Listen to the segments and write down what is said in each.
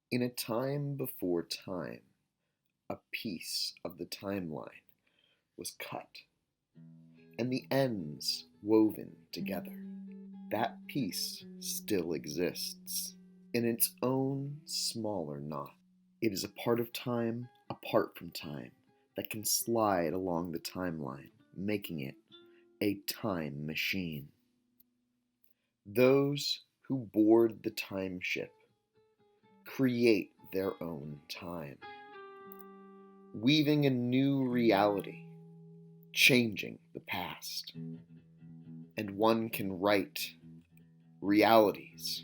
In a time before time, a piece of the timeline was cut, and the ends woven together. That piece still exists in its own smaller knot. It is a part of time apart from time that can slide along the timeline, making it a time machine. Those who board the time ship create their own time, weaving a new reality, changing the past. And one can write realities,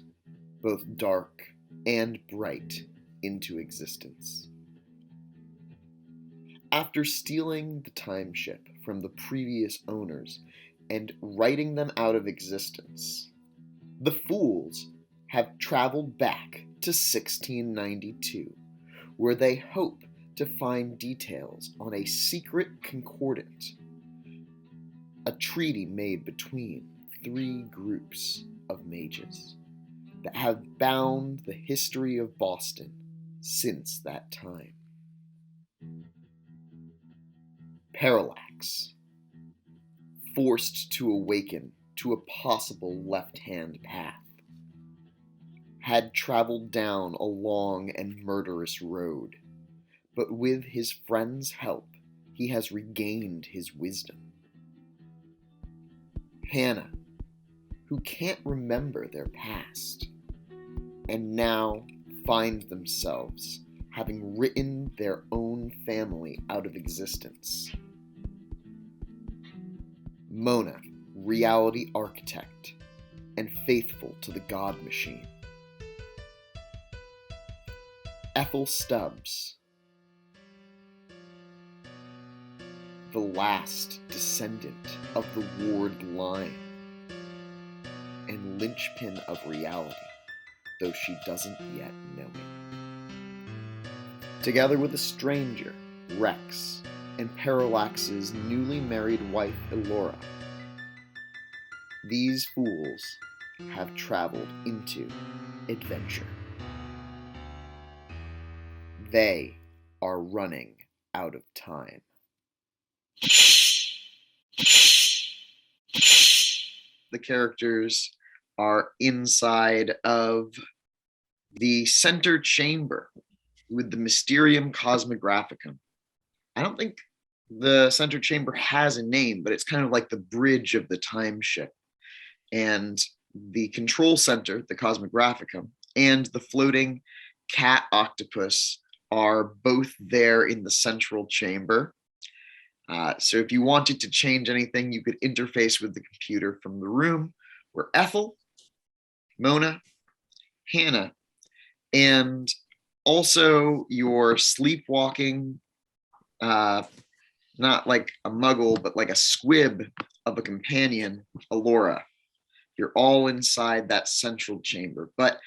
both dark and bright, into existence. After stealing the time ship from the previous owners and writing them out of existence, the fools have traveled back to 1692, where they hope to find details on a secret concordant, a treaty made between three groups of mages that have bound the history of Boston since that time. Parallax, forced to awaken to a possible left-hand path, had traveled down a long and murderous road, but with his friend's help, he has regained his wisdom. Hannah, who can't remember their past, and now find themselves having written their own family out of existence. Mona, reality architect, and faithful to the God Machine. Ethyl Stubbs, the last descendant of the Ward line, and linchpin of reality, though she doesn't yet know it. Together with a stranger, Rex, and Parallax's newly married wife, Elora, these fools have traveled into adventure. They are running out of time. The characters are inside of the center chamber with the Mysterium Cosmographicum. I don't think the center chamber has a name, but it's kind of like the bridge of the time ship. And the control center, the Cosmographicum, and the floating cat octopus are both there in the central chamber. So if you wanted to change anything, you could interface with the computer from the room where Ethyl, Mona, Hannah, and also your sleepwalking, not like a muggle, but like a squib of a companion, Elora. You're all inside that central chamber, but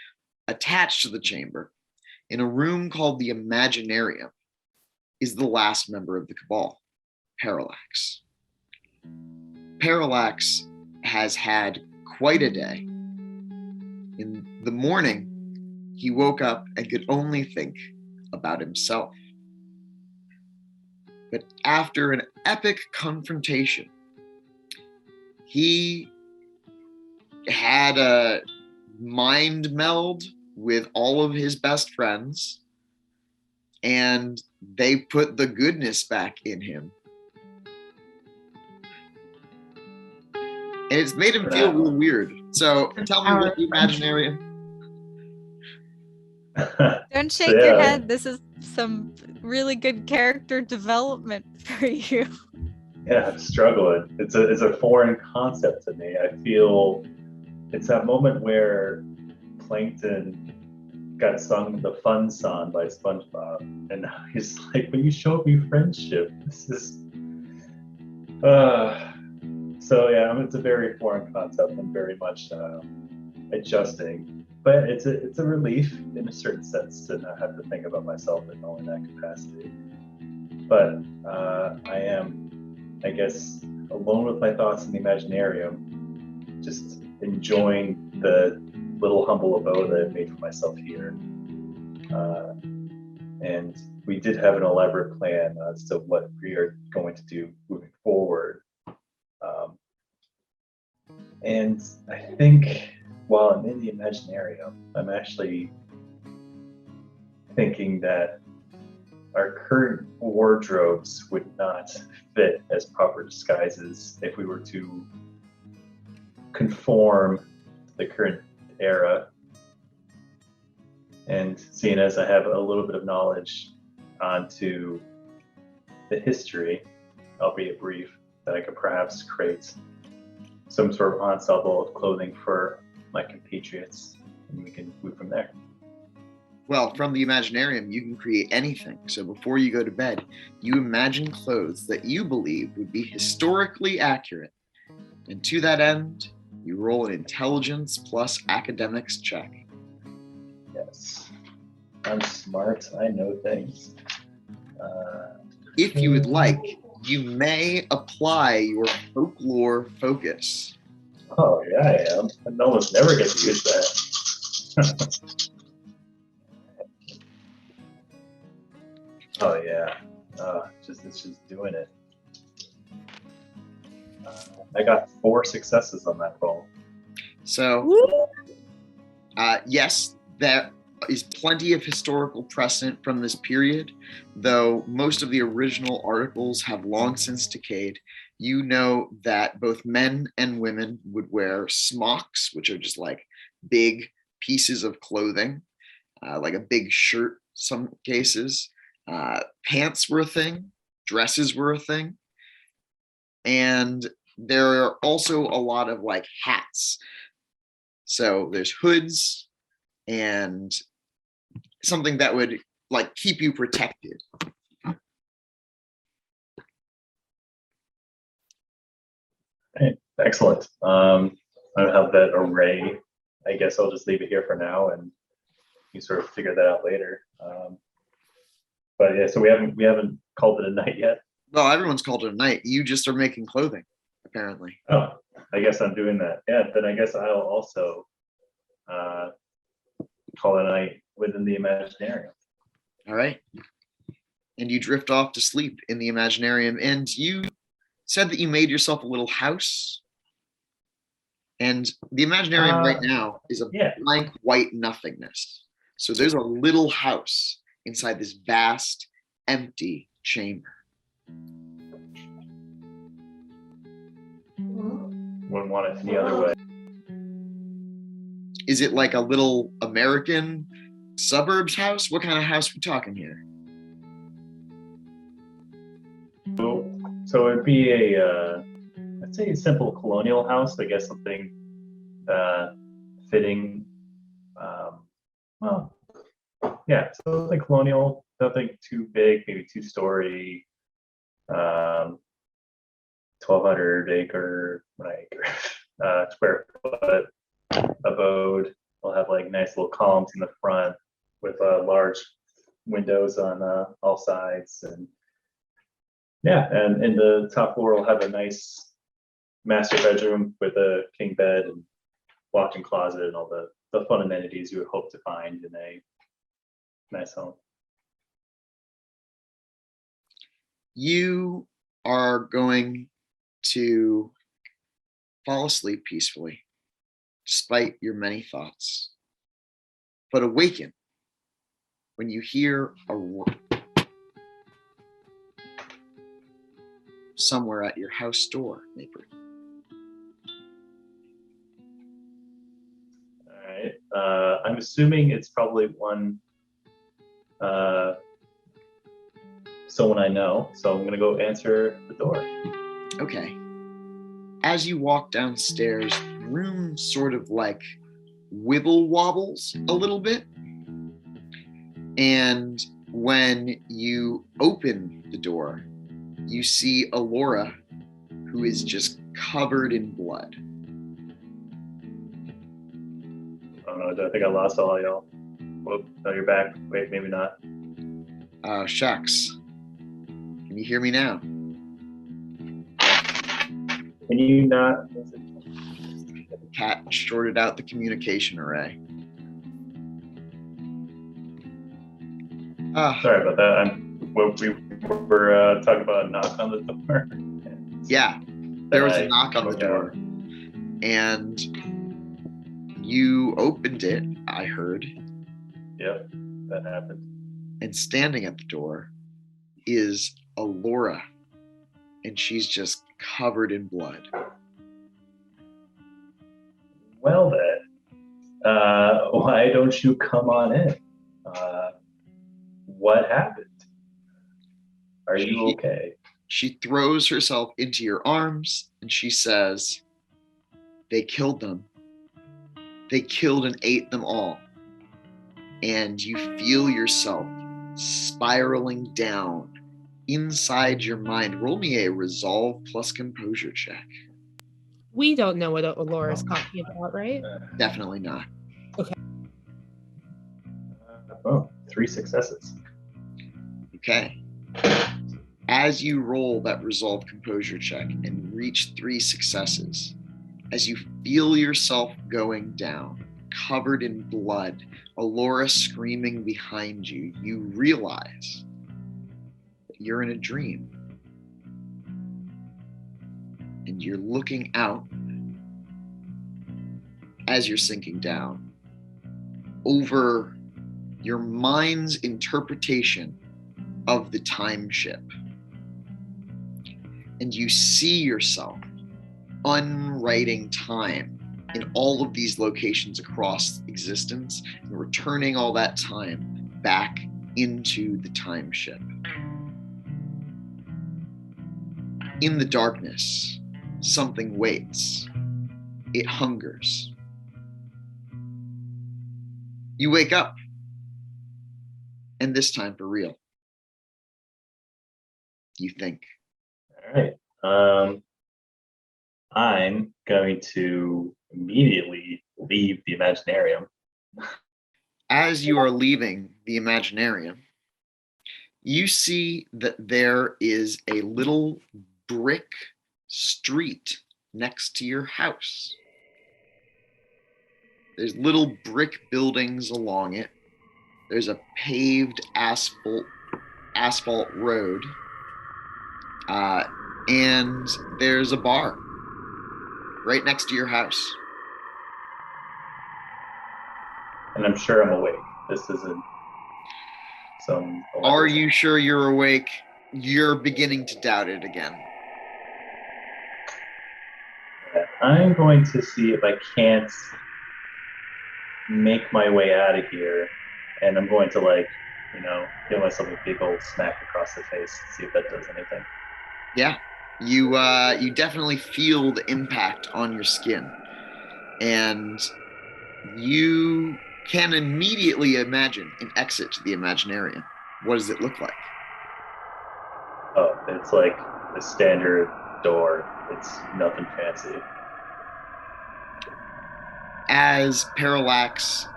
attached to the chamber, in a room called the Imaginarium, is the last member of the cabal, Parallax. Parallax has had quite a day. In the morning, he woke up and could only think about himself. But after an epic confrontation, he had a mind meld with all of his best friends, and they put the goodness back in him. And it's made him feel really weird. So tell me what the Imaginarium. Don't shake your head. This is some really good character development for you. Yeah, I'm struggling. It's a foreign concept to me. I feel it's that moment where Plankton got sung the fun song by SpongeBob, and he's like, when you show me friendship, this is so yeah, it's a very foreign concept. I'm very much adjusting, but it's a relief in a certain sense to not have to think about myself in all in that capacity. But I am, I guess, alone with my thoughts in the Imaginarium, just enjoying the little humble abode that I've made for myself here. And we did have an elaborate plan as to what we are going to do moving forward. And I think while I'm in the Imaginarium, I'm actually thinking that our current wardrobes would not fit as proper disguises if we were to conform to the current era. And seeing as I have a little bit of knowledge onto the history, albeit brief, that I could perhaps create some sort of ensemble of clothing for my compatriots, and we can move from there. Well, from the Imaginarium, you can create anything. So before you go to bed, you imagine clothes that you believe would be historically accurate. And to that end, you roll an intelligence plus academics check. Yes. I'm smart. I know things. If you would like, you may apply your folklore focus. Oh, yeah, I am. I almost never get to use that. Oh, yeah. It's just doing it. I got 4 successes on that roll. So, yes, there is plenty of historical precedent from this period, though most of the original articles have long since decayed. You know that both men and women would wear smocks, which are just like big pieces of clothing, like a big shirt, some cases. Pants were a thing, dresses were a thing. And there are also a lot of like hats. So there's hoods and something that would like keep you protected. Hey, excellent. I don't have that array. I guess I'll just leave it here for now, and you sort of figure that out later. But yeah, so we haven't called it a night yet. Well, everyone's called it a night. You just are making clothing, apparently. Oh, I guess I'm doing that. Yeah, then I guess I'll also call it a night within the Imaginarium. All right. And you drift off to sleep in the Imaginarium. And you said that you made yourself a little house. And the Imaginarium right now is a blank white nothingness. So there's a little house inside this vast, empty chamber. Wouldn't want it any other way. Is it like a little American suburbs house? What kind of house are we talking here? So it'd be I'd say a simple colonial house. I guess something fitting. Well, yeah, something colonial, nothing too big, maybe 2-story, 1,200 square foot abode. We'll have like nice little columns in the front with large windows on all sides, and yeah, and in the top floor we'll have a nice master bedroom with a king bed and walk-in closet and all the fun amenities you would hope to find in a nice home. You are going to fall asleep peacefully, despite your many thoughts, but awaken when you hear a roar somewhere at your house door, neighbor. All right. I'm assuming it's probably someone I know, so I'm gonna go answer the door. Okay. As you walk downstairs, the room sort of like wibble wobbles a little bit. And when you open the door, you see Alora, who is just covered in blood. Oh no, I think I lost all y'all. Whoop, no, you're back. Wait, maybe not. Shucks. Can you hear me now? Can you not? The cat shorted out the communication array. Sorry about that. We were talking about a knock on the door. Yeah, there was a knock on the door, and you opened it, I heard. Yep, that happened. And standing at the door is Alora, and she's just covered in blood. Well then, why don't you come on in? What happened? Are you okay? She throws herself into your arms and she says, they killed them. They killed and ate them all. And you feel yourself spiraling down inside your mind. Roll me a resolve plus composure check. We don't know what Alora's talking about, right? Definitely not. Okay. 3 successes. Okay. As you roll that resolve composure check and reach 3 successes, as you feel yourself going down, covered in blood, Alora screaming behind you, you realize that you're in a dream. And you're looking out as you're sinking down over your mind's interpretation of the time ship. And you see yourself unwriting time in all of these locations across existence and returning all that time back into the time ship. In the darkness, something waits. It hungers. You wake up, and this time for real. You think. All right. I'm going to immediately leave the Imaginarium. As you are leaving the Imaginarium, you see that there is a little brick street next to your house. There's little brick buildings along it. There's a paved asphalt road. And there's a bar right next to your house. And I'm sure I'm awake. This isn't some... Are you sure you're awake? You're beginning to doubt it again. I'm going to see if I can't make my way out of here. And I'm going to, give myself a big old smack across the face and see if that does anything. Yeah, you definitely feel the impact on your skin. And you can immediately imagine an exit to the Imaginarium. What does it look like? Oh, it's like a standard door. It's nothing fancy. As Parallax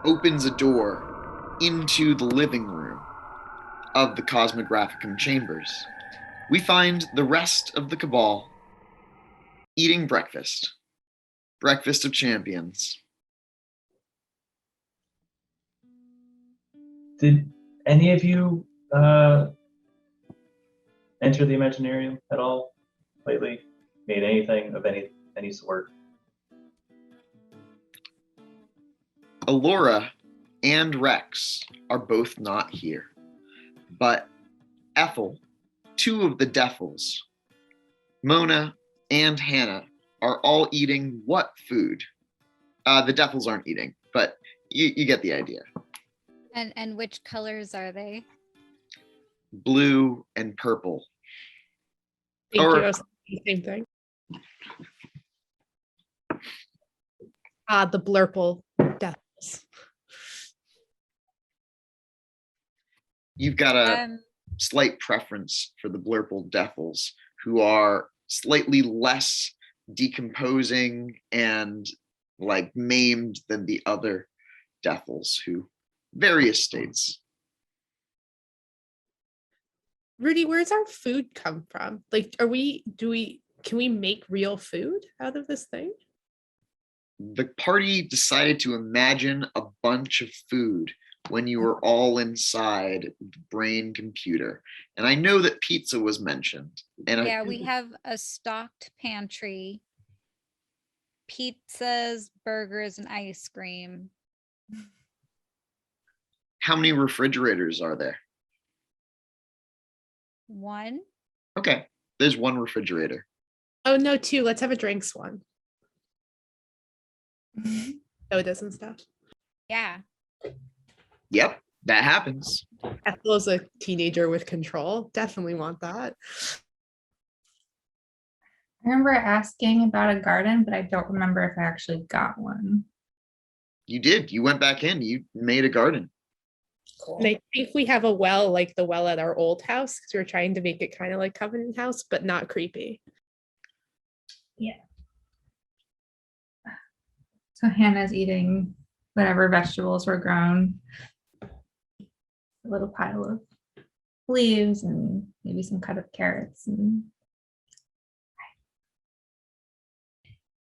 opens a door into the living room of the Cosmographicum chambers, we find the rest of the cabal eating breakfast. Breakfast of champions. Did any of you enter the Imaginarium at all lately? Made anything of any sort? Alora and Rex are both not here, but Ethyl, 2 of the Defils, Mona and Hannah are all eating what food? The Defils aren't eating, but you get the idea. And which colors are they? Blue and purple. Thank you. I was thinking the same thing. The blurple devils. You've got a slight preference for the blurple devils, who are slightly less decomposing and maimed than the other devils, who various states. Rudy, where's our food come from? Can we make real food out of this thing? The party decided to imagine a bunch of food when you were all inside the brain computer. And I know that pizza was mentioned. And Yeah, we have a stocked pantry, pizzas, burgers, and ice cream. How many refrigerators are there? One. Okay, there's one refrigerator. Oh no, two. Let's have a drinks one. Sodas and stuff. Yeah. Yep, that happens. Ethel is a teenager with control. Definitely want that. I remember asking about a garden, but I don't remember if I actually got one. You did. You went back in. You made a garden. Cool. And I think we have a well, like the well at our old house, because we were trying to make it kind of like Covenant House, but not creepy. Yeah. So Hannah's eating whatever vegetables were grown. A little pile of leaves and maybe some cut up carrots. And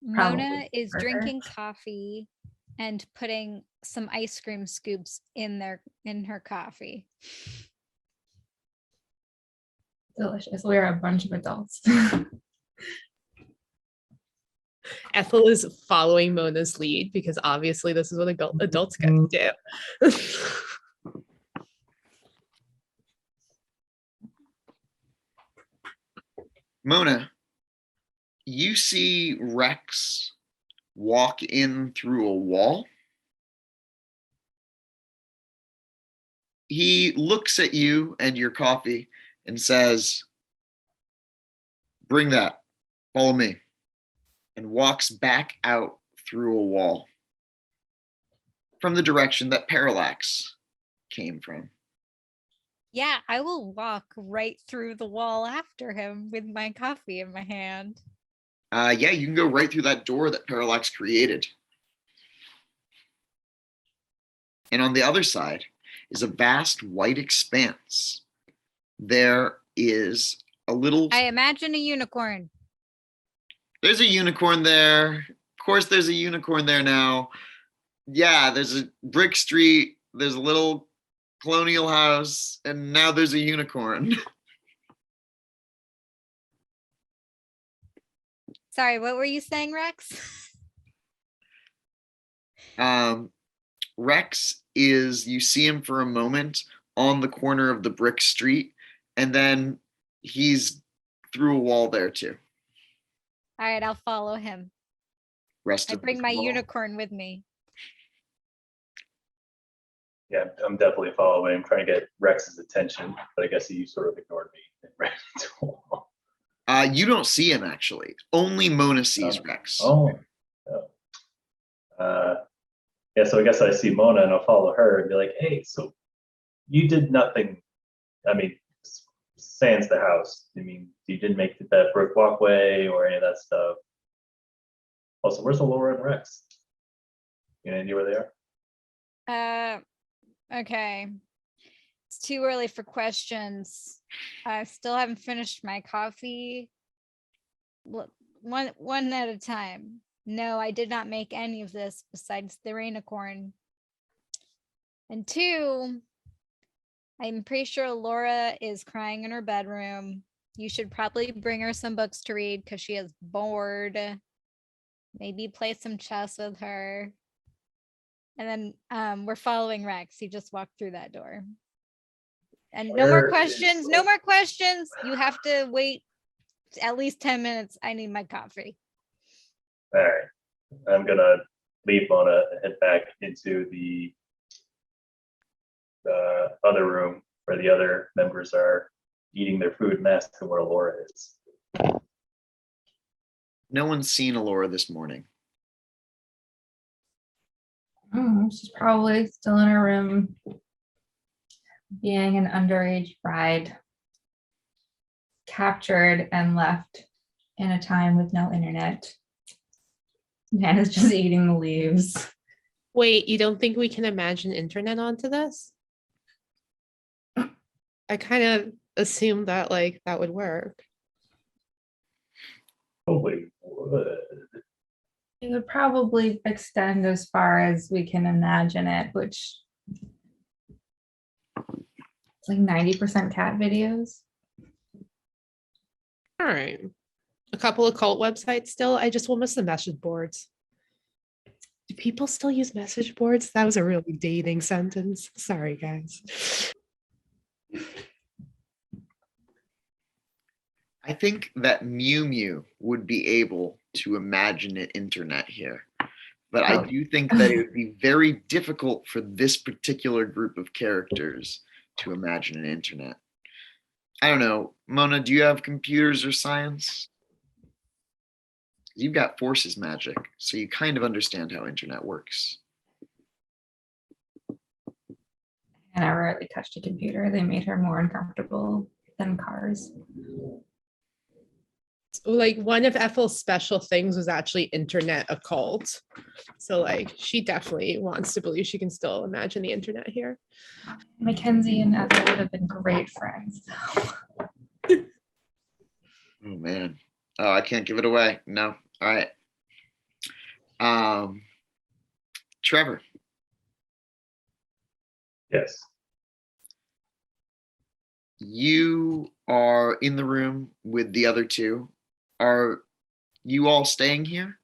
Mona Probably is burger. drinking coffee and putting some ice cream scoops in her coffee. delicious. We are a bunch of adults. Ethel is following Mona's lead because obviously this is what adults get to do. Mona, you see Rex walk in through a wall. He looks at you and your coffee and says, "Bring that, follow me," and walks back out through a wall from the direction that Parallax came from. Yeah, I will walk right through the wall after him with my coffee in my hand. Yeah, you can go right through that door that Parallax created. And on the other side is a vast white expanse. There is a little... I imagine a unicorn. There's a unicorn there. Of course, there's a unicorn there now. Yeah, there's a brick street. There's a little colonial house. And now there's a unicorn. Sorry, what were you saying, Rex? Rex is, you see him for a moment on the corner of the brick street, and then he's through a wall there too. All right, I'll follow him. Rest I of bring the my wall. unicorn with me. Yeah, I'm definitely following. I'm trying to get Rex's attention, but I guess he sort of ignored me and ran into a wall. You don't see him actually. Only Mona sees Rex. Oh. Yeah, so I guess I see Mona and I'll follow her and be like, hey, so you did nothing. I mean, sans the house. I mean, you didn't make that brick walkway or any of that stuff. Also, where's Laura and Rex? You know any where they are? Okay. It's too early for questions. I still haven't finished my coffee. Look, one at a time. No, I did not make any of this besides the rainicorn. And two, I'm pretty sure Laura is crying in her bedroom. You should probably bring her some books to read because she is bored. Maybe play some chess with her. And then we're following Rex. He just walked through that door. And no more questions. No more questions. You have to wait at least 10 minutes. I need my coffee. All right. I'm going to leave Mona and head back into the other room where the other members are eating their food and asking where Laura is. No one's seen Alora this morning. Oh, she's probably still in her room being an underage bride, captured and left in a time with no internet. Hannah's just eating the leaves. Wait, you don't think we can imagine internet onto this? I kind of assumed that like that would work. Holy wood. It would probably extend as far as we can imagine it, which It's like 90% cat videos. All right. A couple of cult websites still. I just will miss the message boards. Do people still use message boards? That was a really dating sentence. Sorry, guys. I think that Mew Mew would be able to imagine an internet here. But I do think that it would be very difficult for this particular group of characters to imagine an internet. I don't know. Mona, do you have computers or science? You've got forces magic, so you kind of understand how internet works. And I rarely touched a computer. They made her more uncomfortable than cars. Like one of Ethel's special things was actually internet occult. So like she definitely wants to believe she can still imagine the internet here. Mackenzie and Ethel would have been great friends. Oh man. Oh, I can't give it away. No. All right. Trevor. Yes. You are in the room with the other two. Are you all staying here?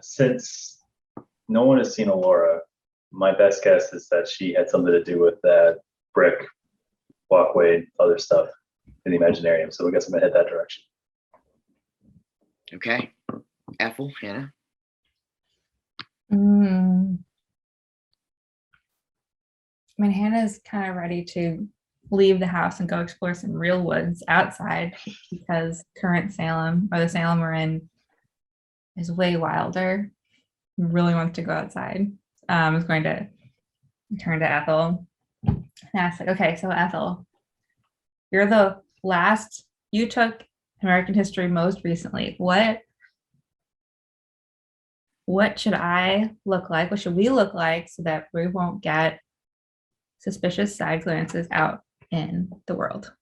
Since no one has seen Alora, my best guess is that she had something to do with that brick walkway, other stuff in the Imaginarium. So I guess I'm gonna head that direction. Okay. Ethel, Hannah. I mean, Hannah's kind of ready to leave the house and go explore some real woods outside because current Salem, or the Salem we're in, is way wilder. Really wants to go outside. I was going to turn to Ethel and ask, like, okay, so Ethel, you're the last, you took American history most recently. What should I look like? What should we look like so that we won't get suspicious side glances out in the world?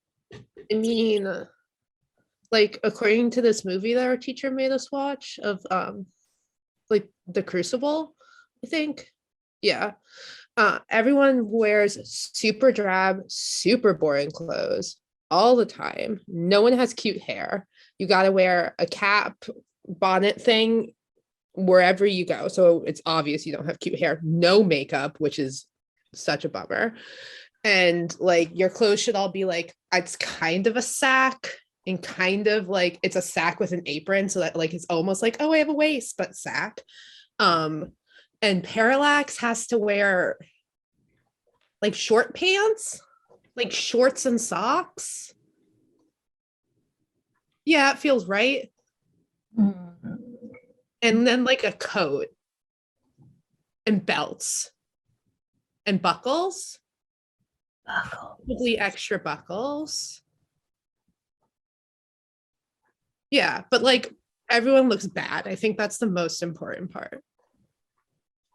I mean, like according to this movie that our teacher made us watch of like The Crucible, I think. Yeah. Everyone wears super drab, super boring clothes all the time. No one has cute hair. You got to wear a cap, bonnet thing wherever you go. So it's obvious you don't have cute hair. No makeup, which is such a bummer. And like your clothes should all be like, it's kind of a sack and kind of like it's a sack with an apron. So that like it's almost like, oh, I have a waist, but sack. And Parallax has to wear like short pants, like shorts and socks. Yeah, it feels right. And then like a coat and belts and buckles. Probably extra buckles. Yeah, but like everyone looks bad. I think that's the most important part.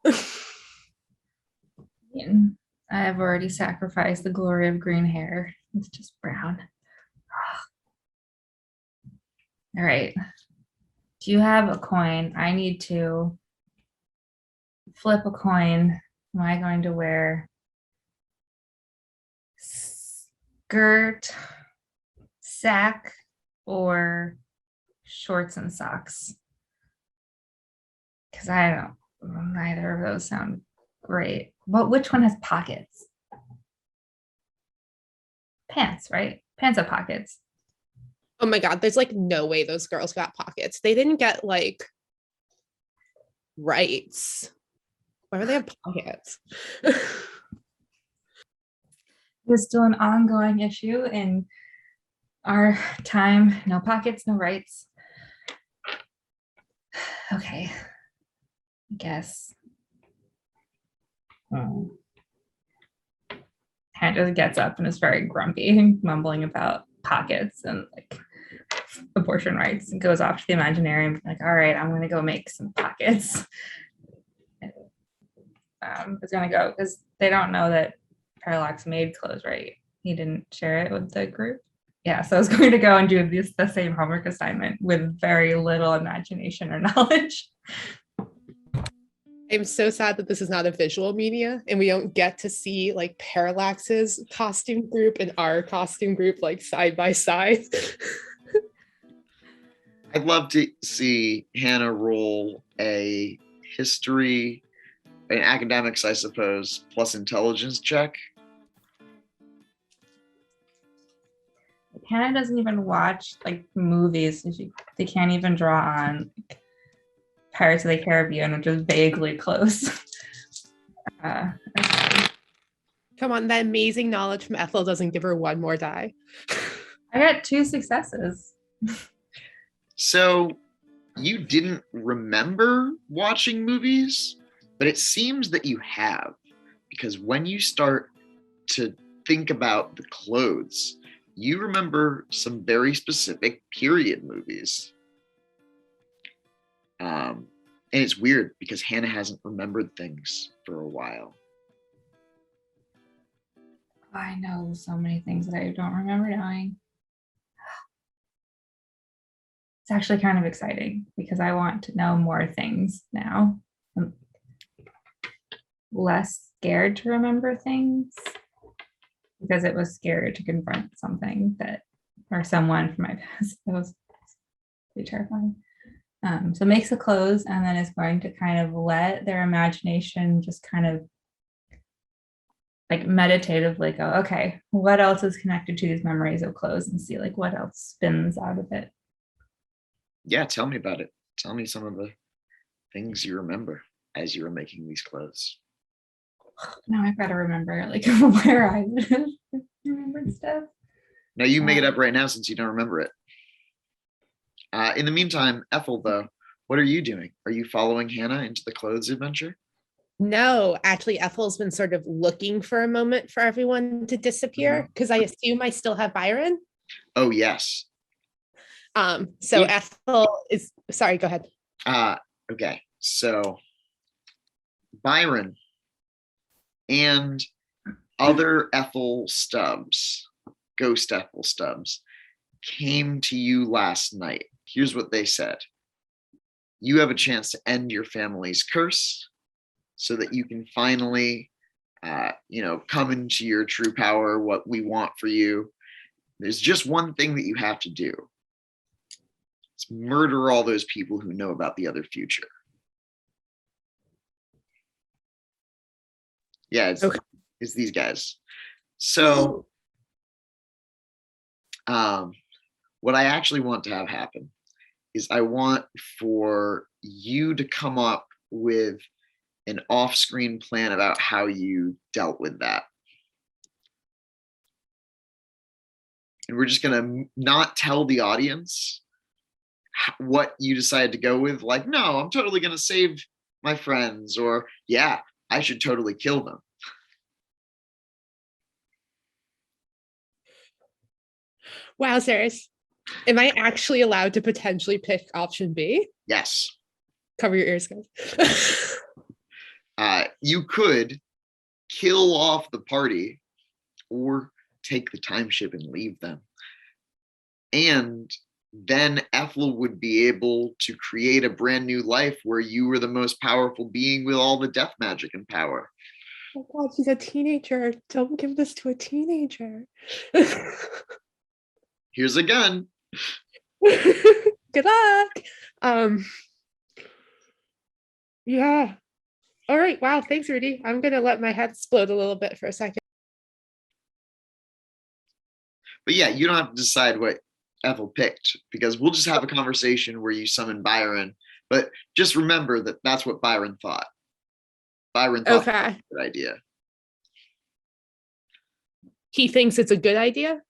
I have already sacrificed the glory of green hair. It's just brown. All right. Do you have a coin? I need to flip a coin. Am I going to wear skirt, sack, or shorts and socks? Because I don't, neither of those sound great. But which one has pockets? Pants, right? Pants have pockets. Oh my God, there's like no way those girls got pockets. They didn't get like rights. Why do they have pockets? There's still an ongoing issue in our time. No pockets, no rights. Okay. I guess. Hannah just gets up and is very grumpy, mumbling about pockets and like abortion rights, and goes off to the Imaginarium. Like, all right, I'm gonna go make some pockets. It's gonna go because they don't know that Parallax made clothes, right? He didn't share it with the group. Yeah, so I was going to go and do the same homework assignment with very little imagination or knowledge. I'm so sad that this is not a visual media and we don't get to see like Parallax's costume group and our costume group like side by side. I'd love to see Hannah roll a history, an academics, I suppose, plus intelligence check. Hannah doesn't even watch like movies. They can't even draw on Pirates of the Caribbean, which is vaguely close. Okay. Come on, that amazing knowledge from Ethyl doesn't give her one more die. I got 2 successes. So you didn't remember watching movies, but it seems that you have, because when you start to think about the clothes, you remember some very specific period movies. And it's weird because Hannah hasn't remembered things for a while. I know so many things that I don't remember knowing. It's actually kind of exciting because I want to know more things now. I'm less scared to remember things because it was scary to confront something that, or someone from my past. That was pretty terrifying. So makes the clothes and then is going to kind of let their imagination just kind of like meditatively go, okay, what else is connected to these memories of clothes, and see like what else spins out of it. Yeah, tell me about it. Tell me some of the things you remember as you were making these clothes. Now I've got to remember like where I would have remembered stuff. Now you make it up right now since you don't remember it. In the meantime, Ethyl, though, what are you doing? Are you following Hannah into the clothes adventure? No, actually, Ethel's been sort of looking for a moment for everyone to disappear because I assume I still have Byron. Oh, yes. So Yeah. Ethyl is sorry, go ahead. Okay, so Byron and other Ethyl Stubbs, ghost Ethyl Stubbs, came to you last night. Here's what they said. You have a chance to end your family's curse so that you can finally, come into your true power, what we want for you. There's just one thing that you have to do. It's murder all those people who know about the other future. Yeah, it's these guys. So, what I actually want to have happen is I want for you to come up with an off-screen plan about how you dealt with that. And we're just going to not tell the audience what you decided to go with. Like, no, I'm totally going to save my friends, or yeah, I should totally kill them. Wowzers. Am I actually allowed to potentially pick option B? Yes. Cover your ears, guys. You could kill off the party or take the time ship and leave them. And then Ethyl would be able to create a brand new life where you were the most powerful being with all the death magic and power. Oh God, she's a teenager. Don't give this to a teenager. Here's a gun. Good luck. Yeah. All right. Wow. Thanks, Rudy. I'm gonna let my head explode a little bit for a second. But yeah, you don't have to decide what Ethyl picked, because we'll just have a conversation where you summon Byron. But just remember that that's what Byron thought. Byron thought that was a good idea. He thinks it's a good idea?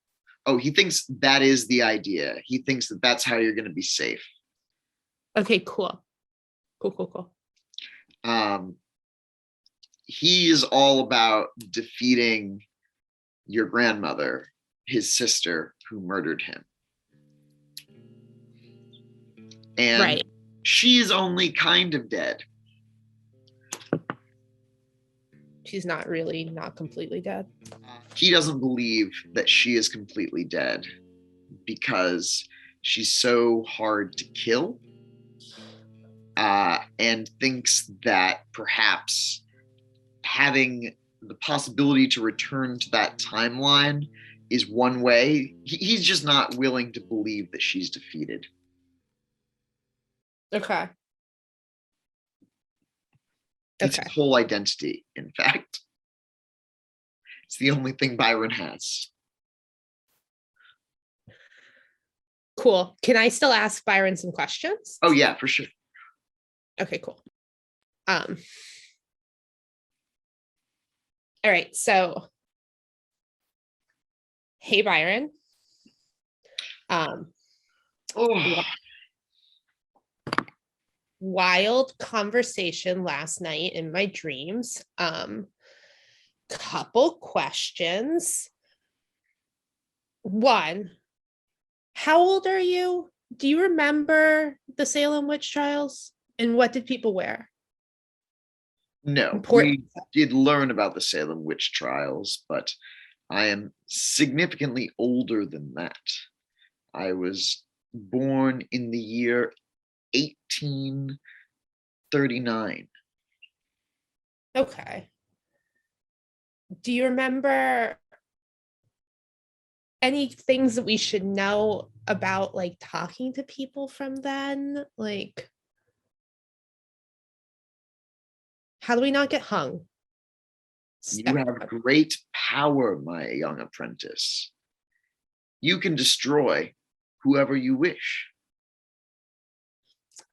Oh, he thinks that is the idea. He thinks that that's how you're going to be safe. Okay, cool. Cool. He is all about defeating your grandmother, his sister, who murdered him. And she's only kind of dead. She's not completely dead. He doesn't believe that she is completely dead because she's so hard to kill. and thinks that perhaps having the possibility to return to that timeline is one way. He's just not willing to believe that she's defeated. Okay. It's Okay. his whole identity, in fact. It's the only thing Byron has. Cool. Can I still ask Byron some questions? Oh, yeah, for sure. Okay, cool. All right, so hey Byron. Oh, Wild conversation last night in my dreams. Couple questions. One, how old are you? Do you remember the Salem witch trials? And what did people wear? no, Important. we did learn about the Salem witch trials, but I am significantly older than that. I was born in the year 1839. Okay. Do you remember any things that we should know about like talking to people from then? Like, how do we not get hung? You have great power, my young apprentice. You can destroy whoever you wish.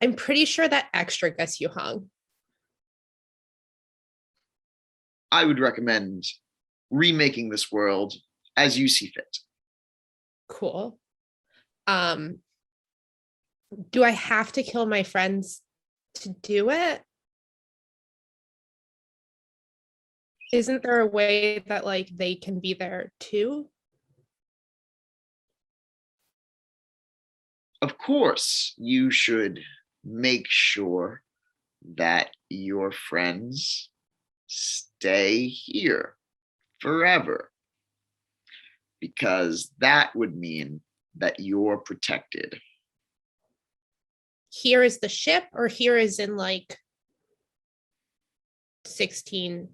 I'm pretty sure that extra gets you hung. I would recommend remaking this world as you see fit. Cool. Do I have to kill my friends to do it? Isn't there a way that like they can be there too? Of course, you should make sure that your friends stay here forever, because that would mean that you're protected. Here is the ship, or here is in like 16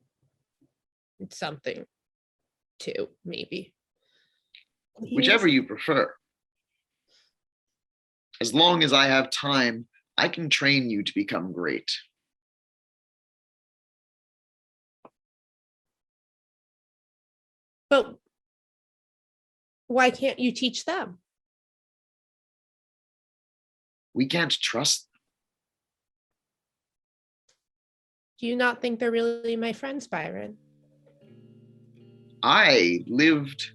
something two, maybe. Whichever you prefer. As long as I have time, I can train you to become great. But why can't you teach them? We can't trust them. Do you not think they're really my friends, Byron? I lived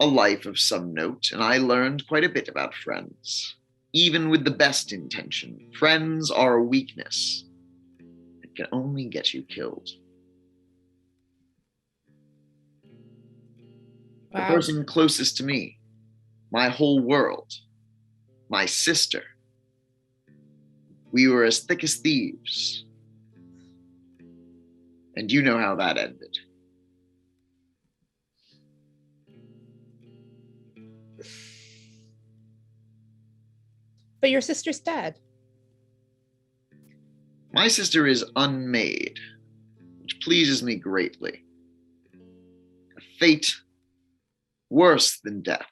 a life of some note, and I learned quite a bit about friends. Even with the best intention, friends are a weakness. It can only get you killed. The Wow. person closest to me, my whole world, my sister. We were as thick as thieves. And you know how that ended. But your sister's dead. My sister is unmade, which pleases me greatly. A fate worse than death.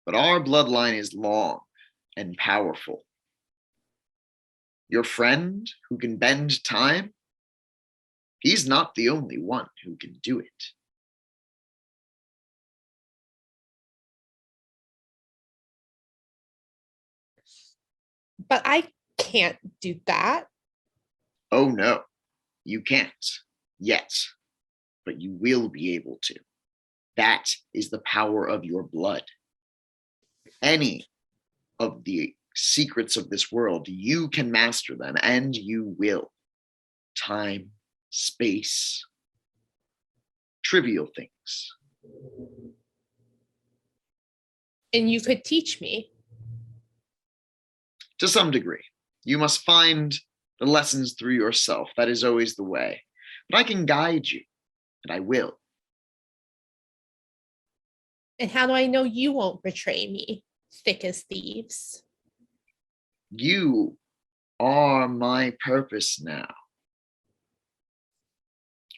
But our bloodline is long and powerful. Your friend who can bend time, he's not the only one who can do it. But I can't do that. Oh no, you can't yet, but you will be able to. That is the power of your blood. Any of the secrets of this world, you can master them, and you will. Time, space, trivial things. And you could teach me. To some degree. You must find the lessons through yourself. That is always the way. But I can guide you, and I will. And how do I know you won't betray me? thick as thieves. You are my purpose now.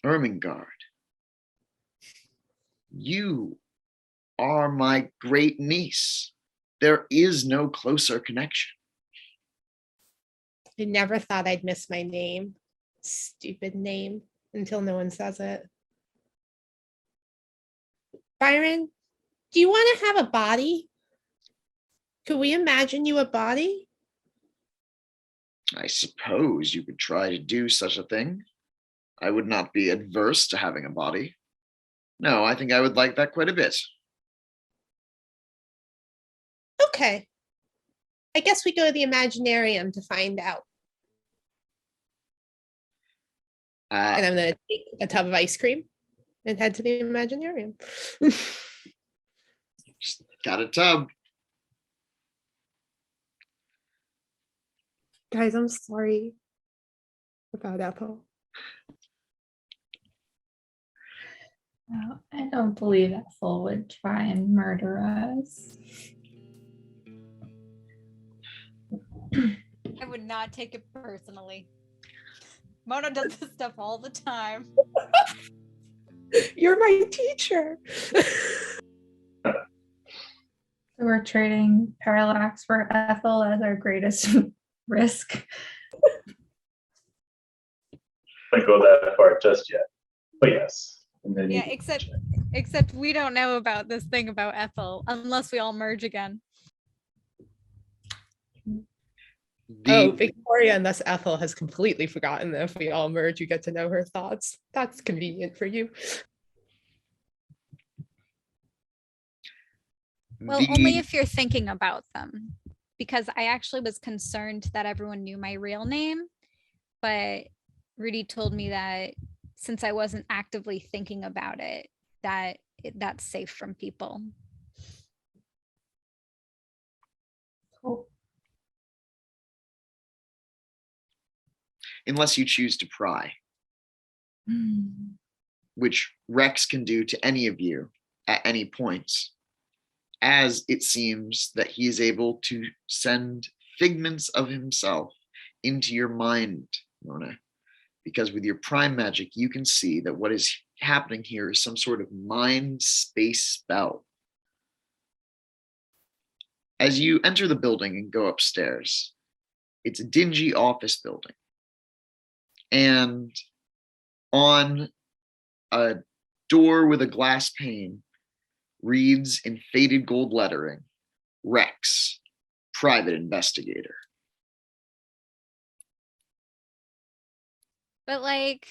Ermengarde, you are my great niece. There is no closer connection. I never thought I'd miss my name. Stupid name until no one says it. Byron, do you want to have a body? Could we imagine you a body? I suppose you could try to do such a thing. I would not be adverse to having a body. No, I think I would like that quite a bit. Okay. I guess we go to the Imaginarium to find out. And I'm going to take a tub of ice cream and head to the Imaginarium. Just got a tub. Guys, I'm sorry about Ethel. No, I don't believe Ethel would try and murder us. I would not take it personally. Mona does this stuff all the time. You're my teacher. So we're trading Parallax for Ethel as our greatest risk. I don't go that far just yet, but yes. And then Yeah, except we don't know about this thing about Ethel unless we all merge again. Victoria and thus Ethel has completely forgotten that if we all merge, you get to know her thoughts. That's convenient for you. Well, only if you're thinking about them. Because I actually was concerned that everyone knew my real name. But Rudy told me that since I wasn't actively thinking about it, that's safe from people. Cool. Unless you choose to pry, which Rex can do to any of you at any points, as it seems that he is able to send figments of himself into your mind, Mona. Because with your prime magic, you can see that what is happening here is some sort of mind space spell. As you enter the building and go upstairs, it's a dingy office building. And on a door with a glass pane reads in faded gold lettering, Rex, private investigator. But like,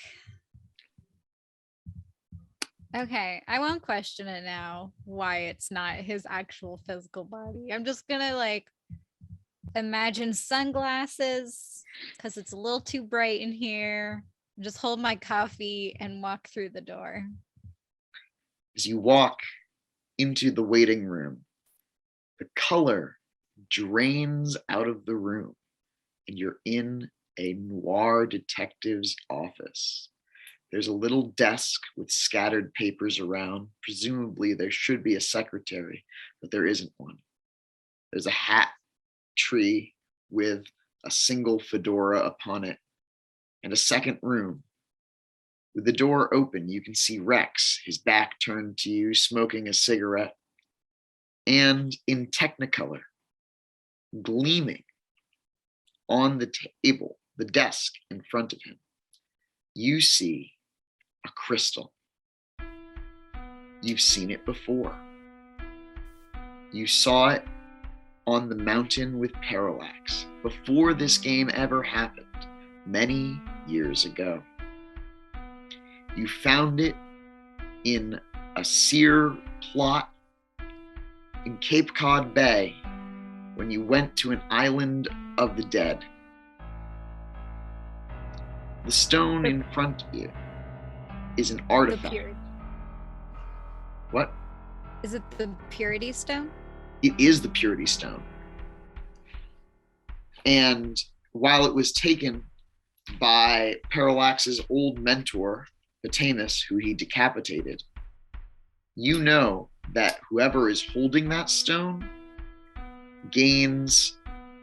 okay, I won't question it now why it's not his actual physical body. I'm just gonna like imagine sunglasses because it's a little too bright in here. Just hold my coffee and walk through the door. As you walk into the waiting room, the color drains out of the room and you're in a noir detective's office. There's a little desk with scattered papers around. Presumably there should be a secretary, but there isn't one. There's a hat tree with a single fedora upon it and a second room. With the door open, you can see Rex, his back turned to you, smoking a cigarette, and in Technicolor, gleaming on the table, the desk in front of him, you see a crystal. You've seen it before. You saw it on the mountain with Parallax before this game ever happened, many years ago. You found it in a seer plot in Cape Cod Bay when you went to an island of the dead. The stone in front of you is an artifact. What? Is it the purity stone? It is the purity stone. And while it was taken by Parallax's old mentor, Atamus, who he decapitated, you know that whoever is holding that stone gains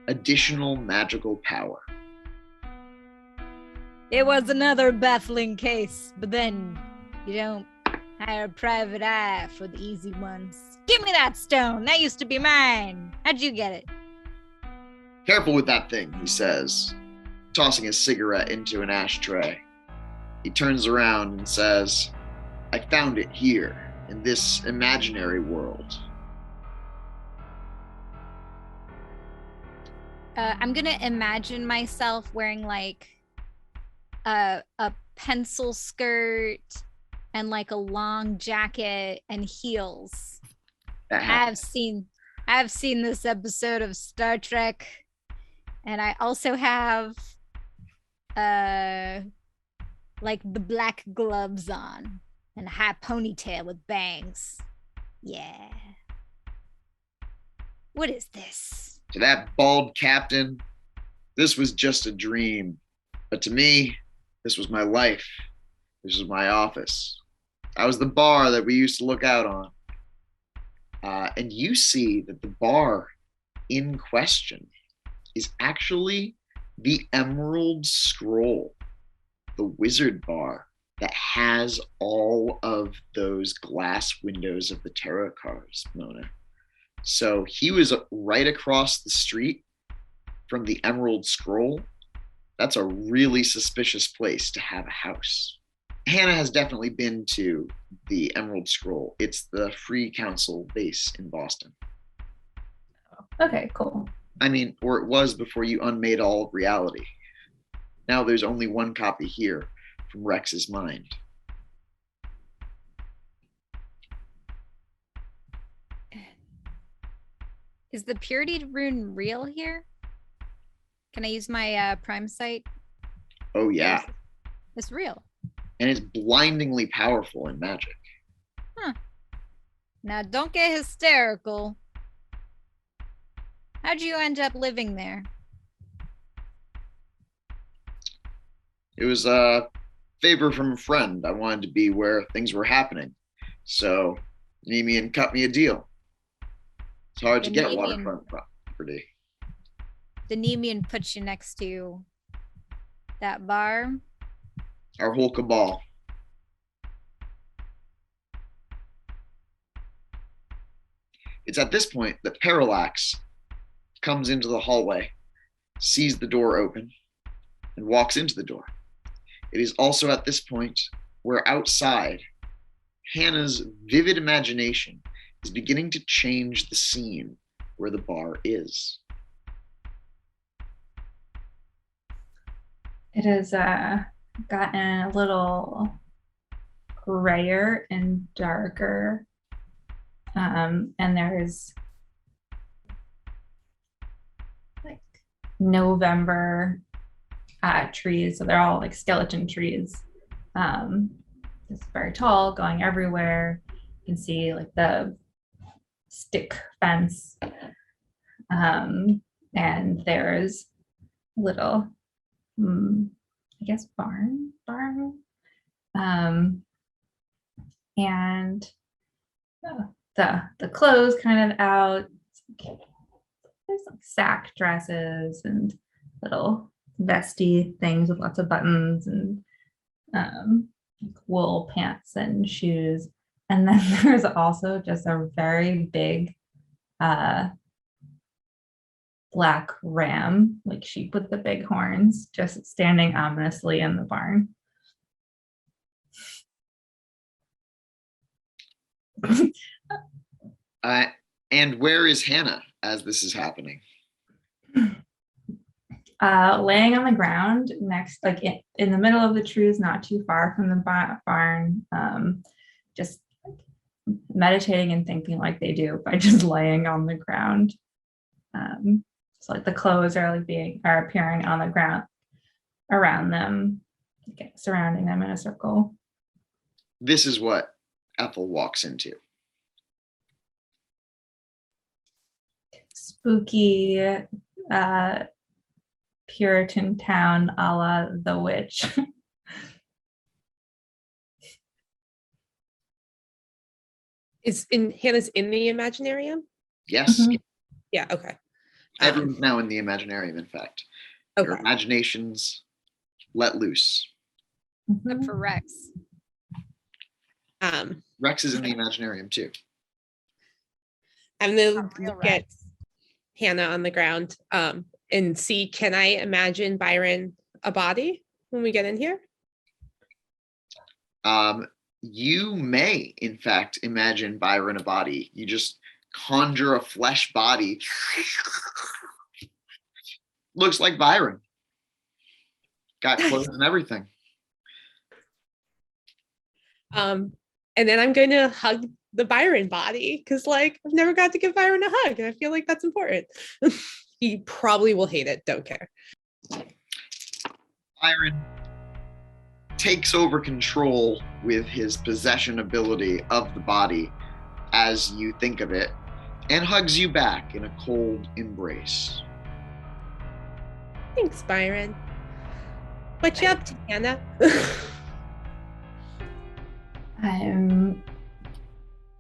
additional magical power. It was another baffling case, but then you don't hire a private eye for the easy ones. Give me that stone. That used to be mine. How'd you get it? Careful with that thing, he says, tossing his cigarette into an ashtray. He turns around and says, I found it here in this imaginary world. I'm gonna imagine myself wearing like a pencil skirt and like a long jacket and heels. That I've happens. seen this episode of Star Trek, and I also have like the black gloves on and a high ponytail with bangs. Yeah. What is this? To that bald captain, this was just a dream. But to me, this was my life. This was my office. I was the bar that we used to look out on. And you see that the bar in question is actually the Emerald Scroll, the wizard bar that has all of those glass windows of the tarot cards, Mona. So he was right across the street from the Emerald Scroll. That's a really suspicious place to have a house. Hannah has definitely been to the Emerald Scroll. It's the Free Council base in Boston. Okay, cool. I mean, or it was before you unmade all of reality. Now there's only one copy here from Rex's mind. Is the purity rune real here? Can I use my prime sight? Oh, yeah. It's real. And it's blindingly powerful in magic. Now don't get hysterical. How'd you end up living there? It was a favor from a friend. I wanted to be where things were happening. So Nemean cut me a deal. It's hard to The get Nemean- waterfront property. The Nemean puts you next to that bar. Our whole cabal. It's at this point that Parallax comes into the hallway, sees the door open, and walks into the door. It is also at this point where outside, Hannah's vivid imagination is beginning to change the scene where the bar is. It has gotten a little grayer and darker. And there's like November trees. So they're all like skeleton trees. It's very tall, going everywhere. You can see like the stick fence. And there's a little I guess barn. And the clothes kind of out. There's like sack dresses and little vesty things with lots of buttons and wool pants and shoes. And then there's also just a very big black ram, like sheep with the big horns, just standing ominously in the barn. And where is Hannah as this is happening? Laying on the ground next, like in the middle of the trees, not too far from the barn, just meditating and thinking like they do by just laying on the ground. So like the clothes are appearing on the ground around them, surrounding them in a circle. This is what Ethyl walks into. Spooky Puritan town a la The Witch. Hannah's in the Imaginarium? Yes. Mhm. Yeah, okay. Everyone's now in the Imaginarium, in fact. Your Okay. imaginations let loose. Except for Rex. Rex is in the Imaginarium too. I'm gonna Real look at Rex. Hannah on the ground and see, can I imagine Byron a body when we get in here? You may, in fact, imagine Byron a body. You just conjure a flesh body. Looks like Byron. Got clothes and everything. And then I'm going to hug the Byron body because, like, I've never got to give Byron a hug, and I feel like that's important. He probably will hate it. Don't care. Byron takes over control with his possession ability of the body as you think of it and hugs you back in a cold embrace. Thanks, Byron. What you up to, Hannah? I'm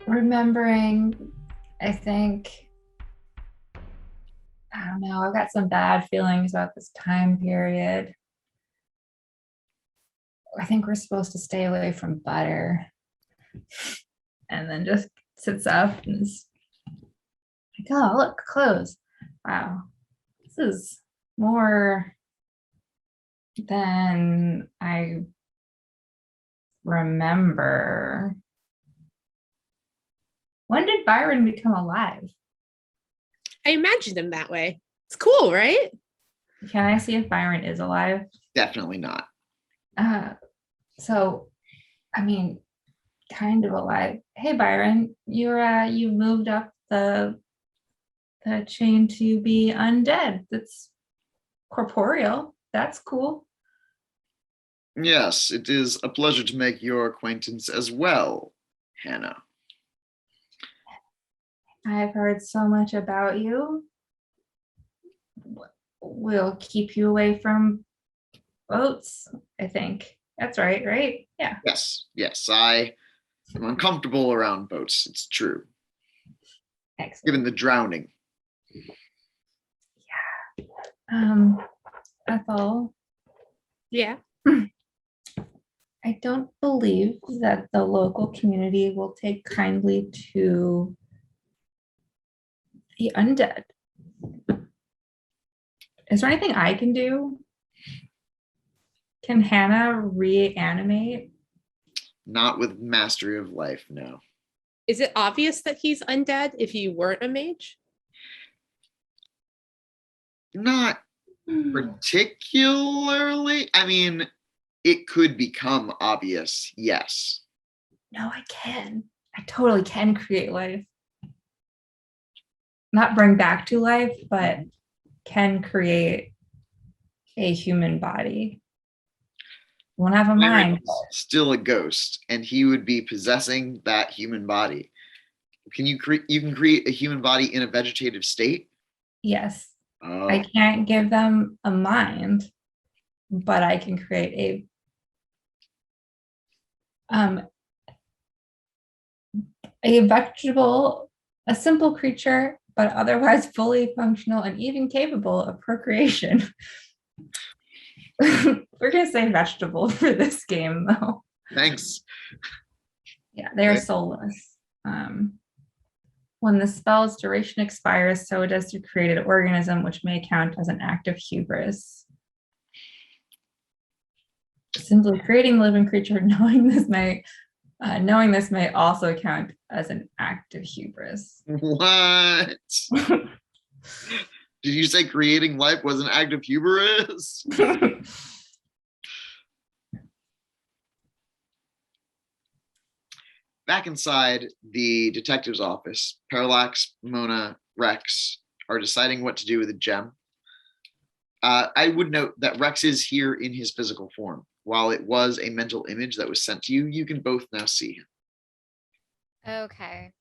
remembering, I think, I don't know, I've got some bad feelings about this time period. I think we're supposed to stay away from butter. And then just sits up and is like, oh, look, clothes. Wow. This is more than I remember. When did Byron become alive? I imagined him that way. It's cool, right? Can I see if Byron is alive? Definitely not. So, I mean, kind of alive. Hey, Byron, you moved up the chain to be undead. That's corporeal. That's cool. Yes, it is a pleasure to make your acquaintance as well, Hannah. I've heard so much about you. We'll keep you away from boats, I think. That's right, right? Yeah. Yes, I am uncomfortable around boats. It's true. Excellent. Given the drowning. Ethel, Yeah. I don't believe that the local community will take kindly to the undead. Is there anything I can do? Can Hannah reanimate? Not with mastery of life, no. Is it obvious that he's undead if you weren't a mage? Not particularly. I mean, it could become obvious, yes. No, I can. I totally can create life. Not bring back to life, but can create a human body. Won't have a mind. Byron's still a ghost, and he would be possessing that human body. You can create a human body in a vegetative state? Yes. Oh. I can't give them a mind, but I can create a vegetable, a simple creature, but otherwise fully functional and even capable of procreation. We're gonna say vegetable for this game, though. Thanks. Yeah, they're Okay. soulless. When the spell's duration expires, so does the created organism, which may count as an act of hubris. Simply creating a living creature, knowing this may also count as an act of hubris. What? Did you say creating life was an act of hubris? Back inside the detective's office, Parallax, Mona, Rex are deciding what to do with a gem. I would note that Rex is here in his physical form. While it was a mental image that was sent to you, you can both now see him. Okay.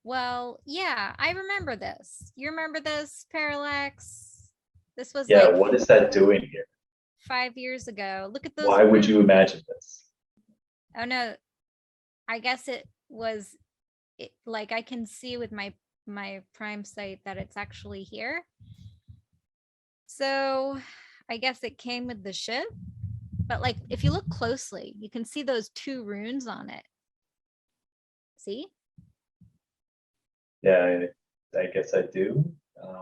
Well, yeah, I remember this. You remember this, Parallax? This was Yeah, like what is that doing here? 5 years ago. Look at those. Why would you imagine this? Oh no, I guess it was like I can see with my prime sight that it's actually here. So I guess it came with the ship. But like if you look closely, you can see those 2 runes on it. See? Yeah, I guess I do.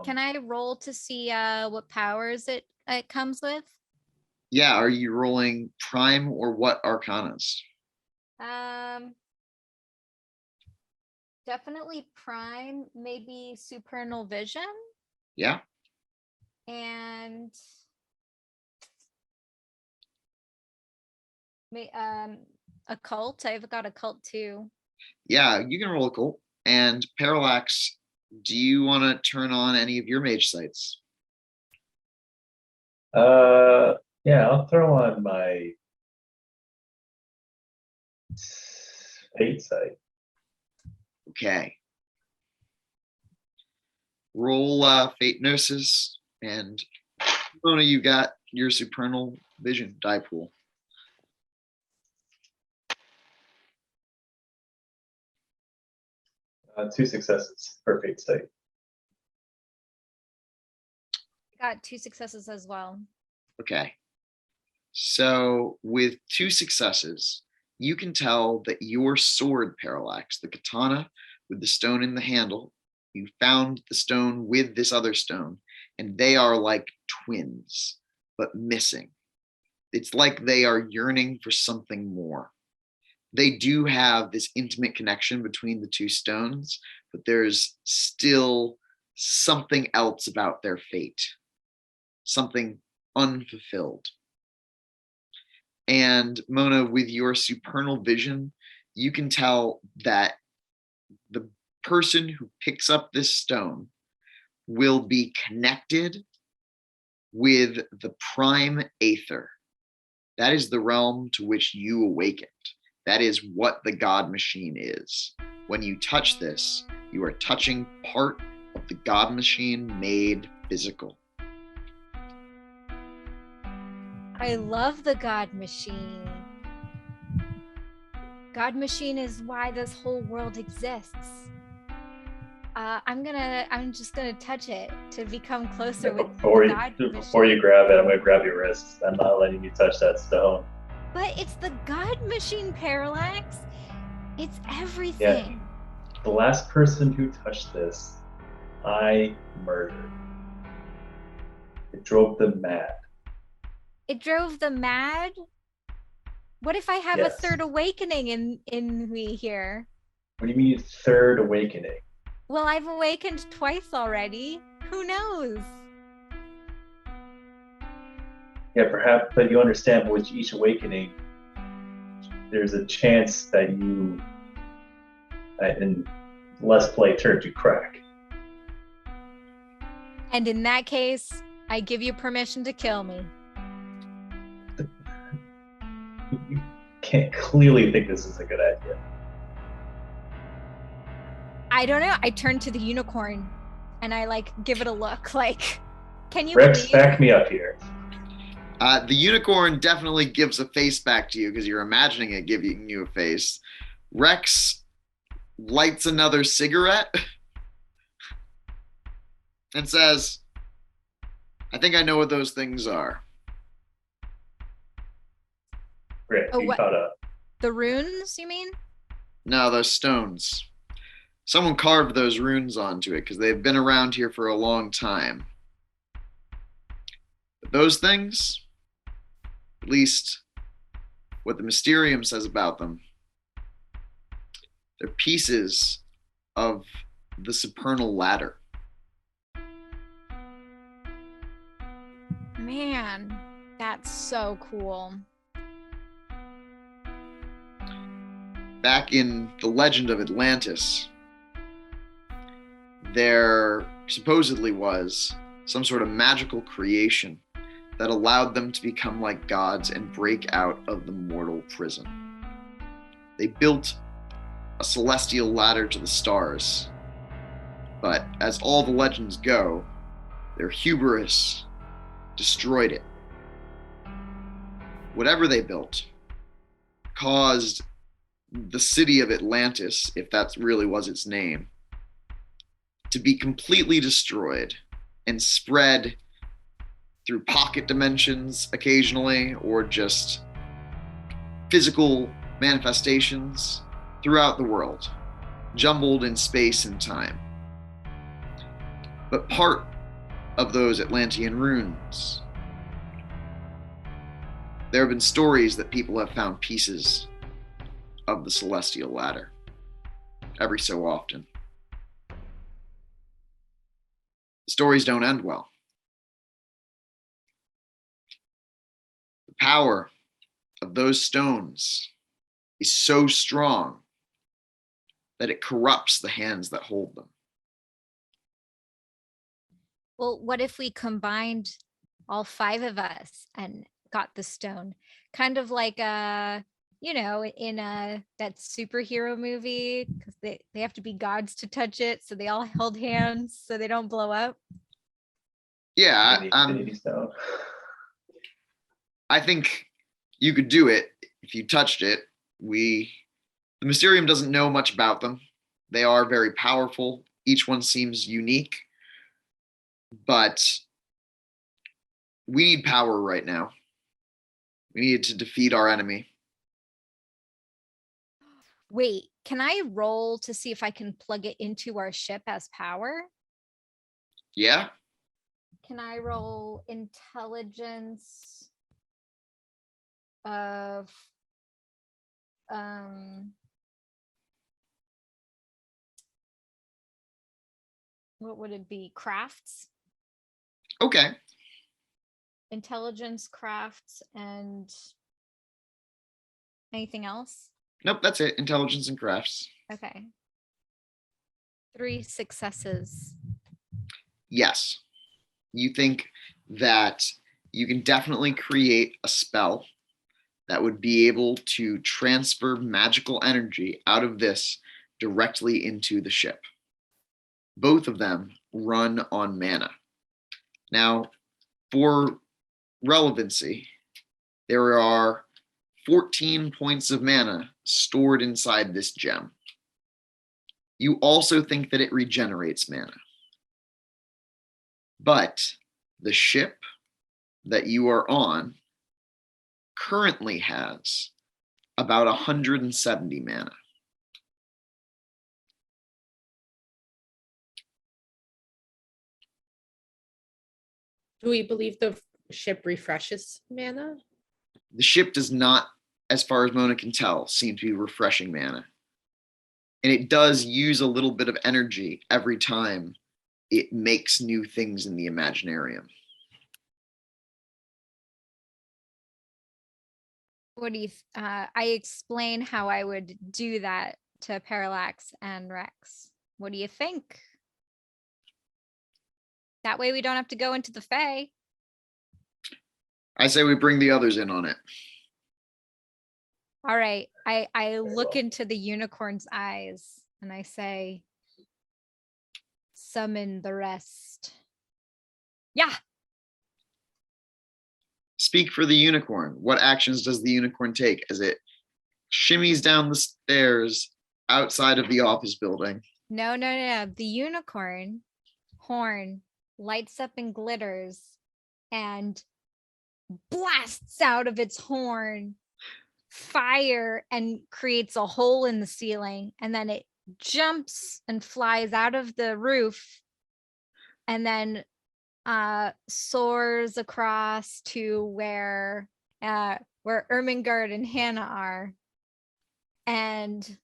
Can I roll to see what powers it comes with? Yeah, are you rolling prime or what arcanas? Definitely prime, maybe supernal vision Yeah. and occult. I've got occult too. Yeah, you can roll a cult. And Parallax, do you want to turn on any of your mage sites? Yeah, I'll throw on my fate site. Okay. Roll Fate Gnosis, and Mona, you got your supernal vision die pool. Two successes for fate site. Got 2 successes as well. Okay. So with 2 successes, you can tell that your sword, Parallax, the katana with the stone in the handle, you found the stone with this other stone, and they are like twins, but missing. It's like they are yearning for something more. They do have this intimate connection between the 2 stones, but there's still something else about their fate, something unfulfilled. And Mona, with your supernal vision, you can tell that the person who picks up this stone will be connected with the prime aether. That is the realm to which you awakened. That is what the God machine is. When you touch this, you are touching part of the God machine made physical. I love the God machine. God machine is why this whole world exists. I'm just gonna touch it to become closer with Before, the God before you grab it, I'm gonna grab your wrists. I'm not letting you touch that stone. But it's the God machine, Parallax. It's everything. Yeah. The last person who touched this, I murdered. It drove them mad. It drove them mad. What if I have a Yes. 3rd awakening in me here? What do you mean 3rd awakening? Well, I've awakened twice already. Who knows? Yeah, perhaps, but you understand with each awakening, there's a chance that you, in less play, turn to crack. And in that case, I give you permission to kill me. You can't clearly think this is a good idea. I don't know. I turn to the unicorn and I like give it a look like, can you Rex, believe? back me up here. The unicorn definitely gives a face back to you because you're imagining it giving you a face. Rex lights another cigarette and says, I think I know what those things are. Great, Oh, you what? caught up. The runes, you mean? No, those stones. Someone carved those runes onto it because they've been around here for a long time. But those things, at least what the Mysterium says about them, they're pieces of the supernal ladder. Man, that's so cool. Back in the legend of Atlantis, there supposedly was some sort of magical creation that allowed them to become like gods and break out of the mortal prison. They built a celestial ladder to the stars, but as all the legends go, their hubris destroyed it. Whatever they built caused the city of Atlantis, if that really was its name, to be completely destroyed and spread through pocket dimensions occasionally, or just physical manifestations throughout the world, jumbled in space and time. But part of those Atlantean runes, there have been stories that people have found pieces of the celestial ladder every so often. The stories don't end well. The power of those stones is so strong that it corrupts the hands that hold them. Well, what if we combined all 5 of us and got the stone? Kind of like in that superhero movie, because they have to be gods to touch it, so they all held hands so they don't blow up. Yeah, Infinity Stone. I think you could do it if you touched it. The Mysterium doesn't know much about them. They are very powerful. Each one seems unique, but we need power right now. We need to defeat our enemy. Wait, can I roll to see if I can plug it into our ship as power? Yeah? Can I roll intelligence of what would it be? Crafts? Okay. Intelligence, crafts, and anything else? Nope, that's it. Intelligence and crafts. Okay. 3 successes. Yes. You think that you can definitely create a spell that would be able to transfer magical energy out of this directly into the ship. Both of them run on mana. Now, for relevancy, there are 14 points of mana stored inside this gem. You also think that it regenerates mana. But the ship that you are on currently has about 170 mana. Do we believe the ship refreshes mana? The ship does not, as far as Mona can tell, seem to be refreshing mana. And it does use a little bit of energy every time it makes new things in the Imaginarium. What do you I explain how I would do that to Parallax and Rex. What do you think? That way we don't have to go into the Fae. I say we bring the others in on it. All right. I look well. into the unicorn's eyes and I say, summon the rest. Yeah. Speak for the unicorn. What actions does the unicorn take as it shimmies down the stairs outside of the office building? No. The unicorn horn lights up and glitters and blasts out of its horn fire and creates a hole in the ceiling, and then it jumps and flies out of the roof and then soars across to where Ermengarde and Hannah are and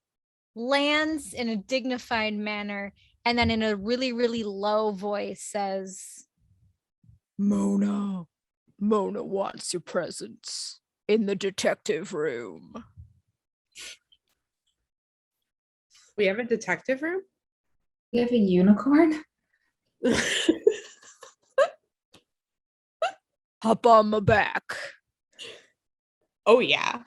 lands in a dignified manner, and then in a really, really low voice says, Mona wants your presence in the detective room. We have a detective room? We have a unicorn? Hop on my back. Oh, yeah.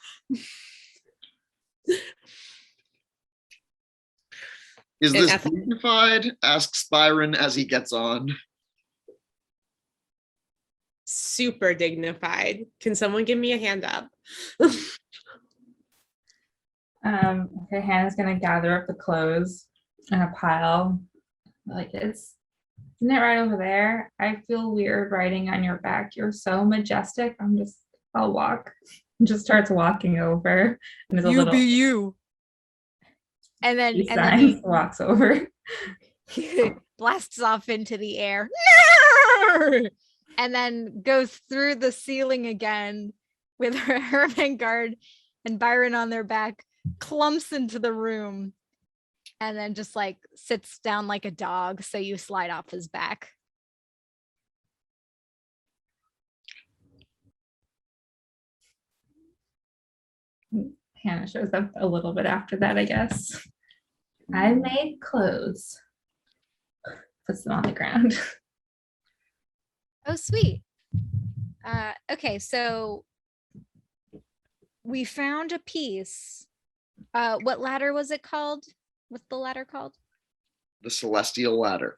Is And this Ethel- dignified? Asks Byron as he gets on. Super dignified. Can someone give me a hand up? Okay, Hannah's gonna gather up the clothes in a pile. Like, it's Isn't it right over there? I feel weird riding on your back. You're so majestic. I'll walk. Just starts walking over. And there's a You little be you. And then peace and then sign, walks over. he blasts off into the air. And then goes through the ceiling again with her Herman guard and Byron on their back, clumps into the room, and then just like sits down like a dog. So you slide off his back. Hannah shows up a little bit after that, I guess. I made clothes. Puts them on the ground. Oh, sweet. Okay, so we found a piece. What ladder was it called? What's the ladder called? The celestial ladder.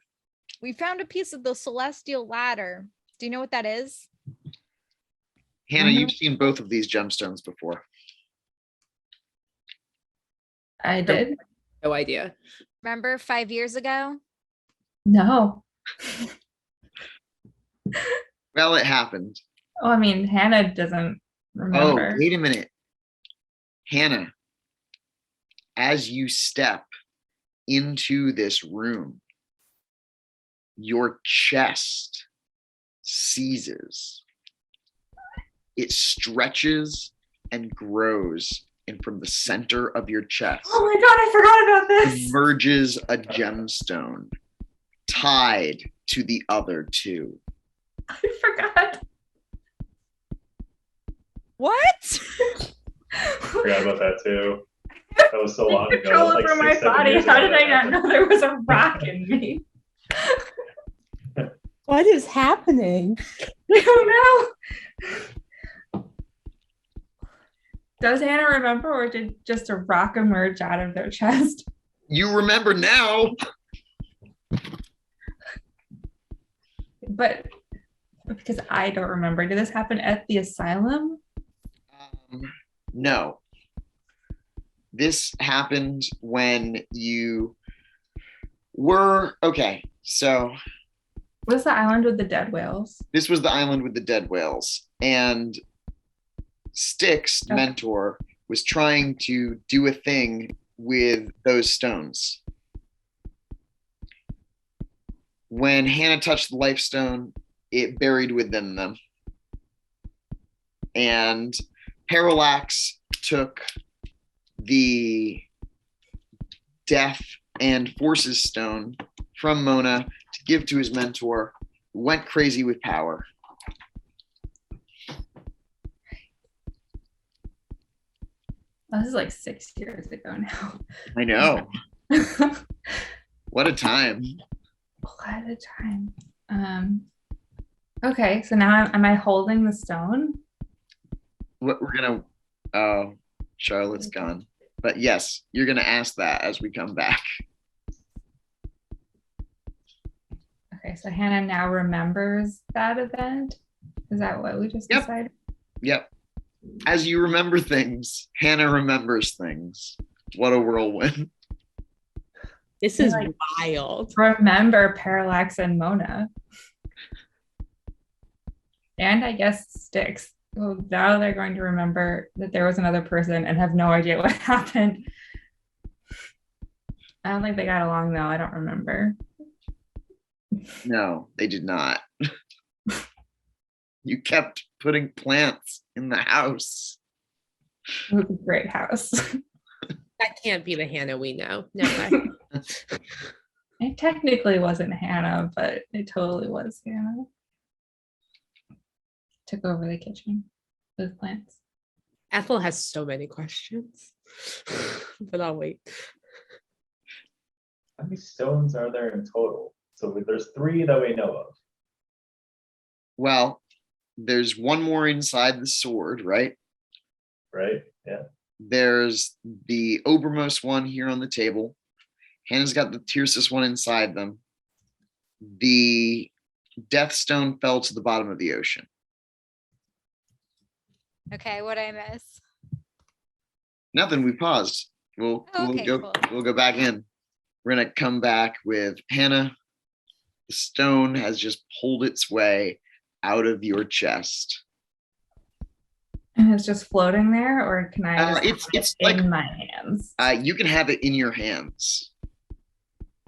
We found a piece of the celestial ladder. Do you know what that is? Hannah, you've seen both of these gemstones before. I did. No idea. Remember 5 years ago? No. Well, it happened. Oh, I mean, Hannah doesn't remember. Oh, wait a minute. Hannah, as you step into this room, your chest seizes. It stretches and grows, and from the center of your chest Oh my god, I forgot about this. emerges a gemstone tied to the other two. I forgot. What? Forgot about that too. That was so long ago. Control like over my 6-7 body. years How ago did that I not happened. know there was a rock in me? What is happening? I don't know. Does Hannah remember, or did just a rock emerge out of their chest? You remember now. But because I don't remember, did this happen at the asylum? No. This happened when you were okay. So What's the island with the dead whales? this was the island with the dead whales, and Styx, Okay. mentor, was trying to do a thing with those stones. When Hannah touched the life stone, it buried within them. And Parallax took the death and forces stone from Mona to give to his mentor, who went crazy with power. Oh, this is like 6 years ago now. I know. What a time. What a time. Okay, so now am I holding the stone? What we're gonna oh, Charlotte's gone. But yes, you're gonna ask that as we come back. Okay, so Hannah now remembers that event. Is that what we just Yep. decided? Yep. As you remember things, Hannah remembers things. What a whirlwind. This is Like- wild. Remember Parallax and Mona. And I guess Styx. Well, now they're going to remember that there was another person and have no idea what happened. I don't think they got along though. I don't remember. No, they did not. You kept putting plants in the house. It was a great house. That can't be the Hannah we know. No way. It technically wasn't Hannah, but it totally was Hannah. Took over the kitchen with plants. Ethel has so many questions, but I'll wait. How many stones are there in total? So there's 3 that we know of. Well, there's one more inside the sword, right? Right? Yeah. There's the Obermost one here on the table. Hannah's got the Tyrsis one inside them. The Death Stone fell to the bottom of the ocean. Okay, what I miss? Nothing. We paused. We'll Okay, go. cool. We'll go back in. We're gonna come back with Hannah The stone has just pulled its way out of your chest. And it's just floating there, or can I just It's have it like in my hands? you can have it in your hands,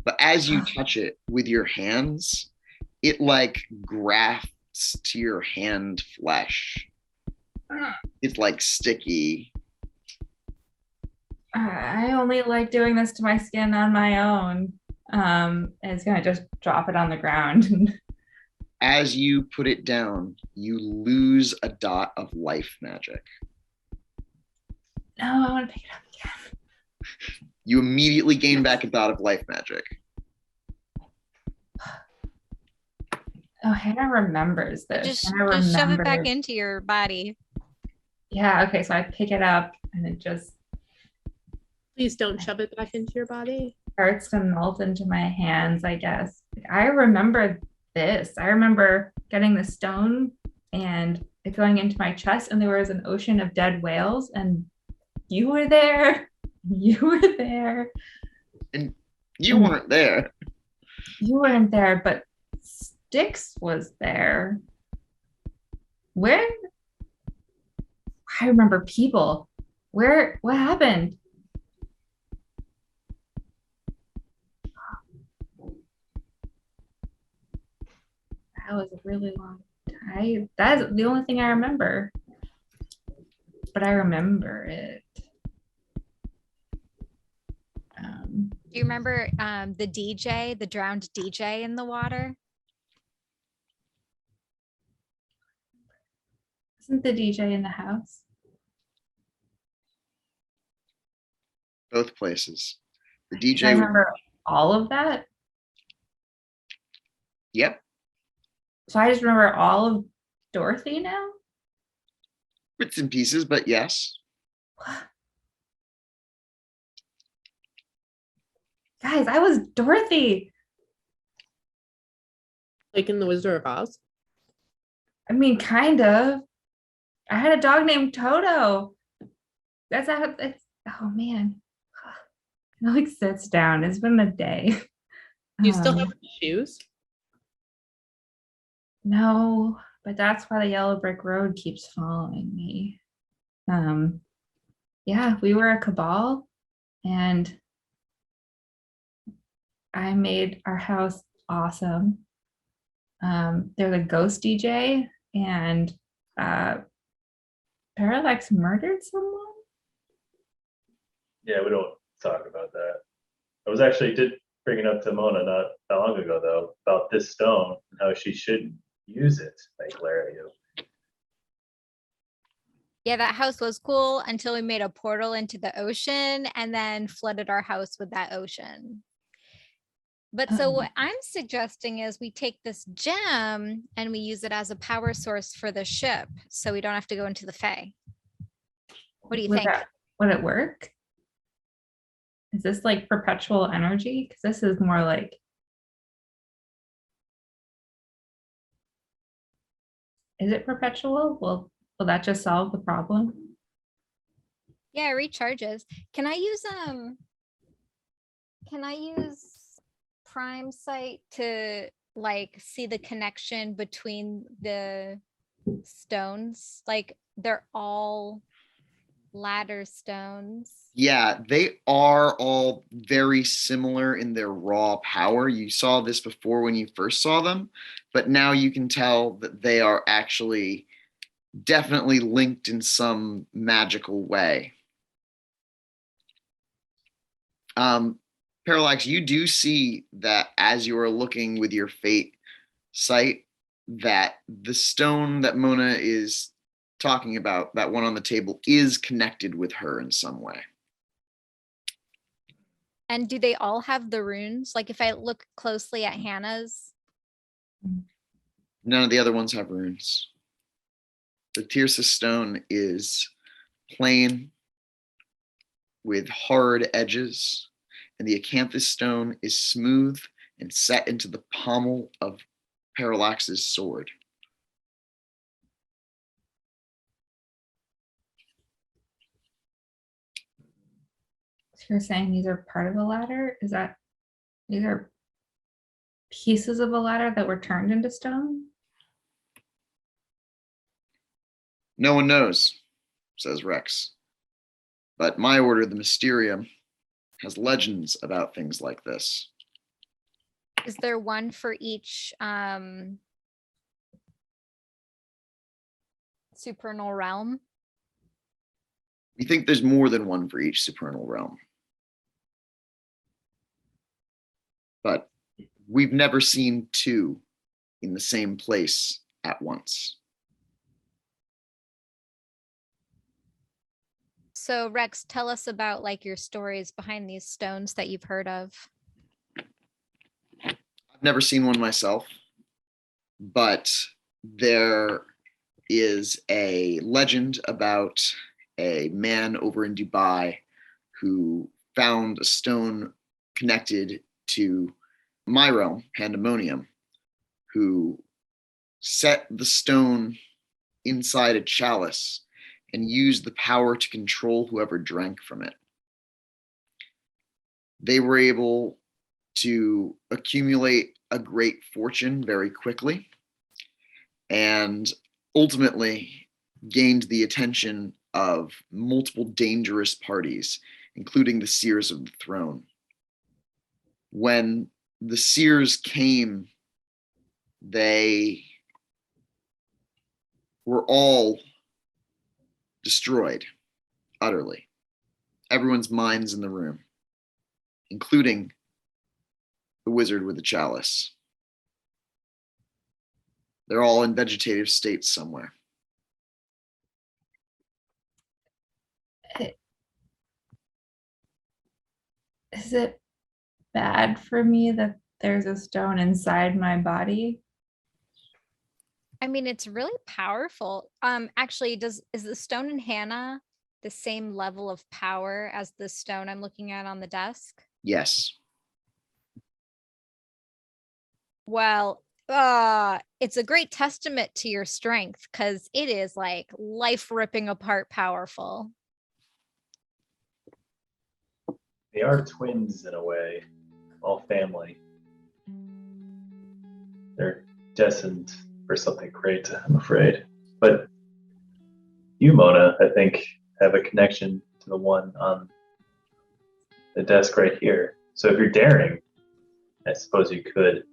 but as you touch it with your hands, it like grafts to your hand flesh. It's like sticky. I only like doing this to my skin on my own. It's gonna just drop it on the ground. As you put it down, you lose a dot of life magic. No, I want to pick it up again. You immediately gain back a dot of life magic. Oh, Hannah remembers this. Just Hannah shove it back remembers. into your body. Yeah, okay, so I pick it up and it just Please don't shove it back into your body. starts to melt into my hands, I guess. I remember this. I remember getting the stone and it going into my chest, and there was an ocean of dead whales, and you were there. You were there. And you weren't there. You weren't there, but Styx was there. Where? I remember people. Where? What happened? That was a really long time. That's the only thing I remember. But I remember it. Do you remember the DJ, the drowned DJ in the water? Isn't the DJ in the house? Both places. The I DJ. remember all of that. Yep. So I just remember all of Dorothy now. Bits and pieces, but yes. Guys, I was Dorothy. Like in The Wizard of Oz. I mean, kind of. I had a dog named Toto. That's how it's. Oh man. It like sits down. It's been a day. You still have shoes? No, but that's why the yellow brick road keeps following me. Yeah, we were a cabal, and I made our house awesome. There's a ghost DJ, and Parallax murdered someone. Yeah, we don't talk about that. I was actually did bring it up to Mona not that long ago though about this stone and how she shouldn't use it. Like Larry. Yeah, that house was cool until we made a portal into the ocean and then flooded our house with that ocean. But so what I'm suggesting is we take this gem and we use it as a power source for the ship so we don't have to go into the Fae. What do you think? Would it work? Is this like perpetual energy? Because this is more like. Is it perpetual? Will that just solve the problem? Yeah, it recharges. Can I use Prime Sight to like see the connection between the stones? Like they're all ladder stones. Yeah, they are all very similar in their raw power. You saw this before when you first saw them, but now you can tell that they are actually definitely linked in some magical way. Parallax, you do see that as you are looking with your fate sight, that the stone that Mona is talking about, that one on the table, is connected with her in some way. And do they all have the runes? Like if I look closely at Hannah's. None of the other ones have runes. The Tirsa stone is plain with hard edges, and the acanthus stone is smooth and set into the pommel of Parallax's sword. So you're saying these are part of the ladder? Is that these are pieces of a ladder that were turned into stone? No one knows, says Rex. But my order, the Mysterium, has legends about things like this. Is there one for each supernal realm? We think there's more than one for each supernal realm. But we've never seen two in the same place at once. So Rex, tell us about like your stories behind these stones that you've heard of. I've never seen one myself, but there is a legend about a man over in Dubai who found a stone connected to my realm, Pandemonium, who set the stone inside a chalice and used the power to control whoever drank from it. They were able to accumulate a great fortune very quickly and ultimately gained the attention of multiple dangerous parties, including the Seers of the Throne. When the Seers came, they were all destroyed utterly. Everyone's minds in the room, including the wizard with the chalice. They're all in vegetative states somewhere. Is it bad for me that there's a stone inside my body? I mean, it's really powerful. Actually, is the stone in Hannah the same level of power as the stone I'm looking at on the desk? Yes. Well, it's a great testament to your strength because it is like life ripping apart powerful. They are twins in a way, all family. They're destined for something great, I'm afraid. But you, Mona, I think, have a connection to the one on the desk right here. So if you're daring, I suppose you could.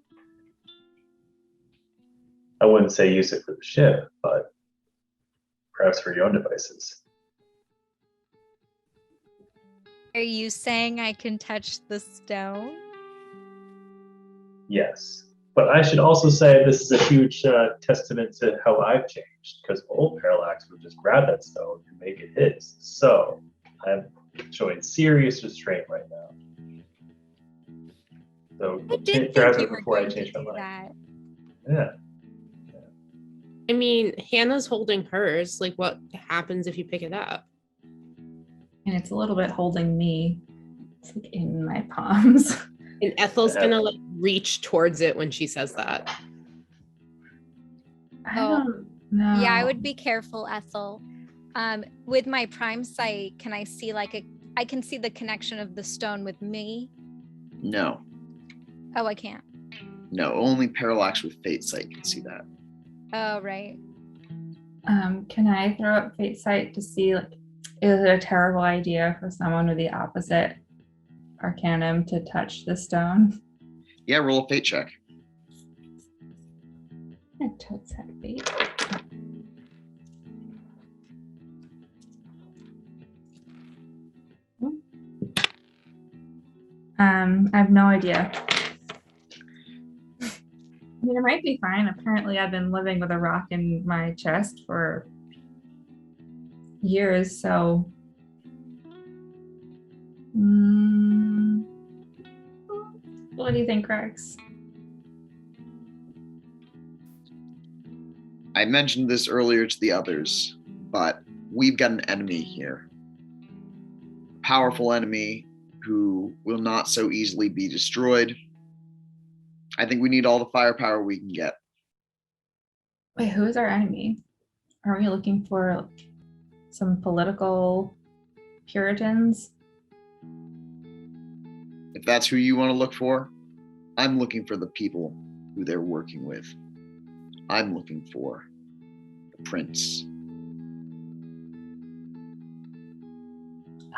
I wouldn't say use it for the ship, but perhaps for your own devices. Are you saying I can touch the stone? Yes. But I should also say this is a huge testament to how I've changed, because old Parallax would just grab that stone and make it his. So I'm showing serious restraint right now. So I did perhaps think you were before I going to change my do mind. that. Yeah. I mean, Hannah's holding hers. Like, what happens if you pick it up? And it's a little bit holding me. It's like in my palms. And Ethel's gonna like reach towards it when she says that. I Oh, don't know. Yeah, I would be careful, Ethel. With my prime sight, can I see I can see the connection of the stone with me? No. Oh, I can't. No. Only Parallax with Fate Sight can see that. Oh, right. Can I throw up Fate Sight to see, like, is it a terrible idea for someone with the opposite arcanum to touch the stone? Yeah, roll a Fate check. I totes had fate. I have no idea. I mean, it might be fine. Apparently, I've been living with a rock in my chest for years, so. What do you think, Rex? I mentioned this earlier to the others, but we've got an enemy here. A powerful enemy who will not so easily be destroyed. I think we need all the firepower we can get. Wait, who is our enemy? Are we looking for like, some political Puritans? If that's who you want to look for, I'm looking for the people who they're working with. I'm looking for the prince.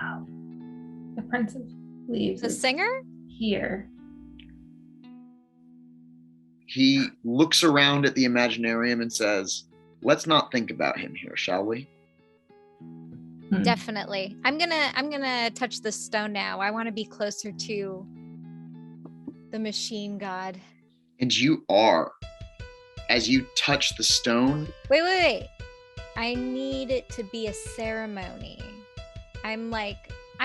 Oh, the Prince of Leaves The is singer? here. He looks around at the Imaginarium and says, let's not think about him here, shall we? Definitely. I'm gonna touch the stone now. I want to be closer to the machine god. And you are. As you touch the stone, Wait. I need it to be a ceremony. I'm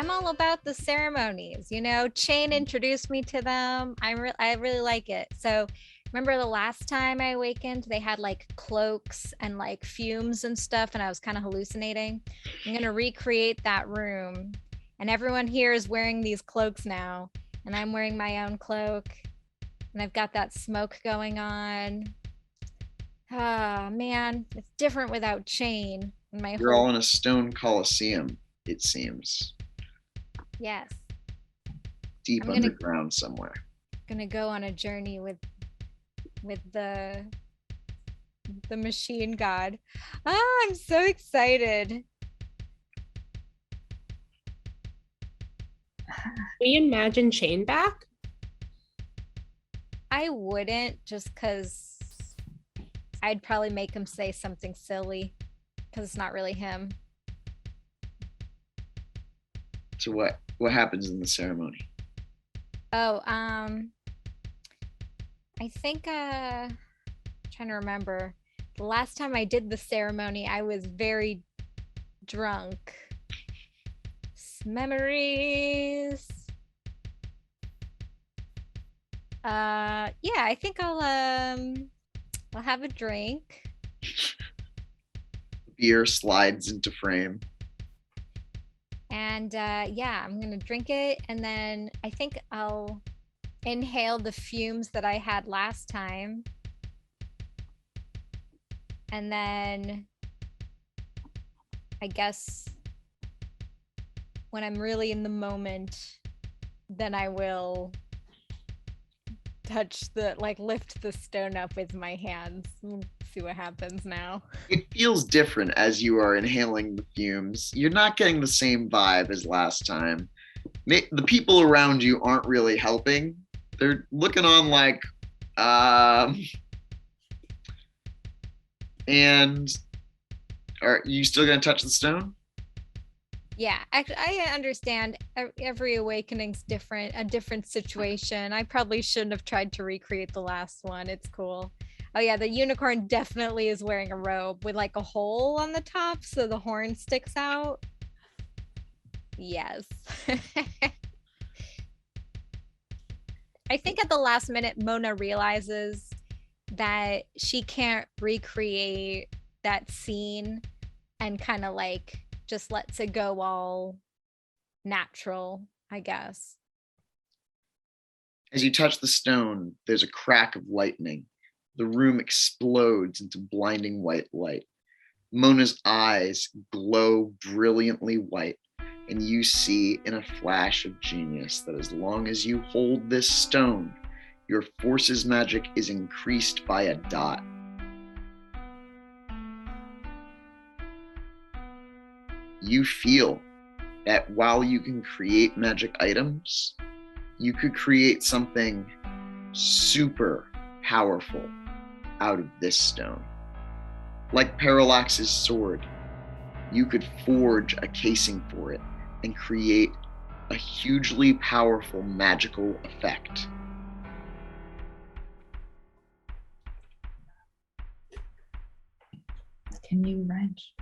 all about the ceremonies, you know. Chain introduced me to them. I really like it. So remember the last time I awakened, they had like cloaks and like fumes and stuff, and I was kind of hallucinating. I'm gonna recreate that room, and everyone here is wearing these cloaks now, and I'm wearing my own cloak, and I've got that smoke going on. Ah, man, it's different without Chain. And my you're whole all in a stone coliseum, it seems, yes. deep I'm gonna- underground somewhere. Gonna go on a journey with the machine god. Ah, I'm so excited. We imagine Chain back. I wouldn't, just because I'd probably make him say something silly because it's not really him. So what happens in the ceremony? Oh, I think trying to remember. The last time I did the ceremony, I was very drunk. Memories. Yeah, I think I'll have a drink. Beer slides into frame. And yeah, I'm gonna drink it, and then I think I'll inhale the fumes that I had last time. And then I guess when I'm really in the moment, then I will touch lift the stone up with my hands. We'll see what happens now. It feels different as you are inhaling the fumes. You're not getting the same vibe as last time. The people around you aren't really helping. They're looking on like, and are you still gonna touch the stone? Yeah, actually, I understand. Every awakening's different, a different situation. I probably shouldn't have tried to recreate the last one. It's cool. Oh yeah, the unicorn definitely is wearing a robe with like a hole on the top, so the horn sticks out. Yes. I think at the last minute, Mona realizes that she can't recreate that scene and kind of like just lets it go all natural, I guess. As you touch the stone, there's a crack of lightning. The room explodes into blinding white light. Mona's eyes glow brilliantly white, and you see in a flash of genius that as long as you hold this stone, your force's magic is increased by a dot. You feel that while you can create magic items, you could create something super powerful out of this stone. Like Parallax's sword, you could forge a casing for it and create a hugely powerful magical effect. Can you wrench?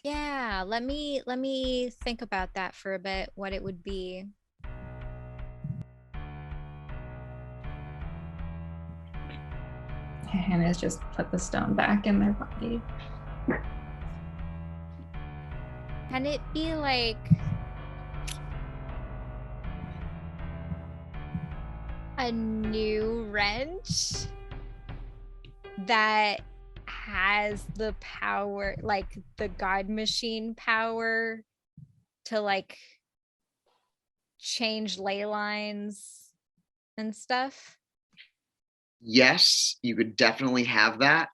Yeah, let me think about that for a bit, what it would be. Hannah's just put the stone back in their body. Can it be like a new wrench that has the power, like the God machine power to like change ley lines and stuff? Yes, you could definitely have that.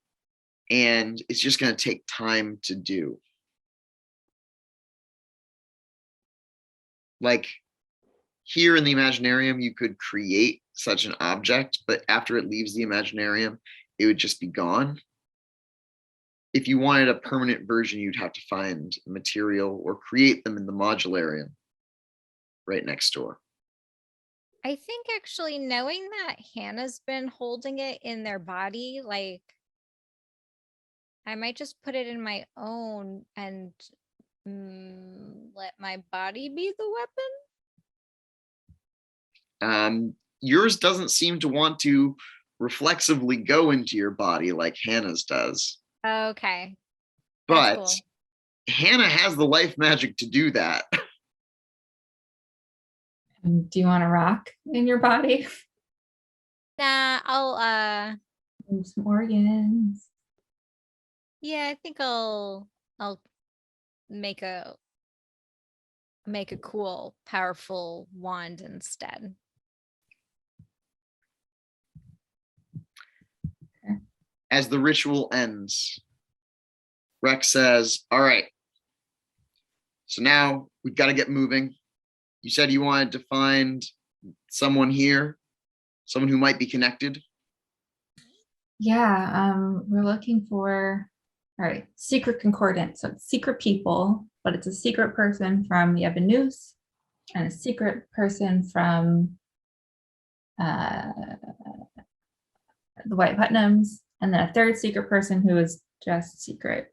And it's just going to take time to do. Like here in the Imaginarium, you could create such an object, but after it leaves the Imaginarium, it would just be gone. If you wanted a permanent version, you'd have to find material or create them in the Modularium right next door. I think actually knowing that Hannah's been holding it in their body, like I might just put it in my own and let my body be the weapon. Yours doesn't seem to want to reflexively go into your body like Hannah's does. Okay. But That's cool. Hannah has the life magic to do that. Do you want to rock in your body? Nah, I'll Move some organs. yeah, I think I'll make a cool, powerful wand instead. As the ritual ends, Rex says, all right, so now we've got to get moving. You said you wanted to find someone here, someone who might be connected. Yeah, we're looking for, all right, secret concordance. So it's secret people, but it's a secret person from the Ebenus and a secret person from the White Putnams, and then a third secret person who is just secret.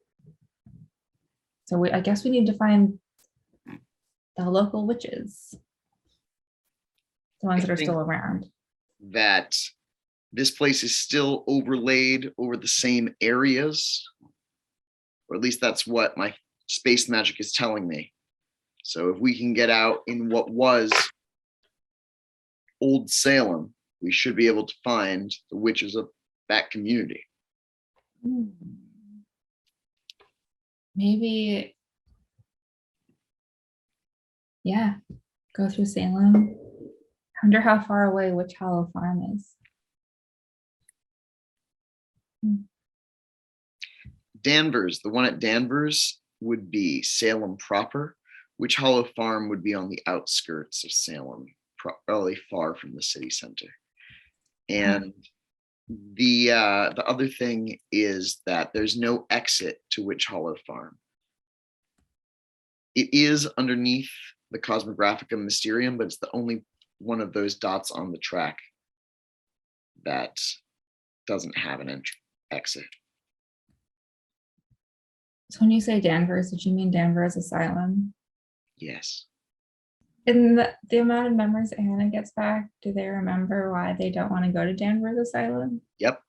So I guess we need to find the local witches, the ones I that are think still around. That this place is still overlaid over the same areas, or at least that's what my space magic is telling me. So if we can get out in what was Old Salem, we should be able to find the witches of that community. Maybe, yeah, go through Salem. I wonder how far away Witch Hollow Farm is. Danvers, the one at Danvers would be Salem proper. Witch Hollow Farm would be on the outskirts of Salem, probably far from the city center. And the other thing is that there's no exit to Witch Hollow Farm. It is underneath the Cosmographica Mysterium, but it's the only one of those dots on the track that doesn't have an exit. So when you say Danvers, did you mean Danvers Asylum? Yes. In the amount of memories that Hannah gets back, do they remember why they don't want to go to Danvers Asylum? Yep.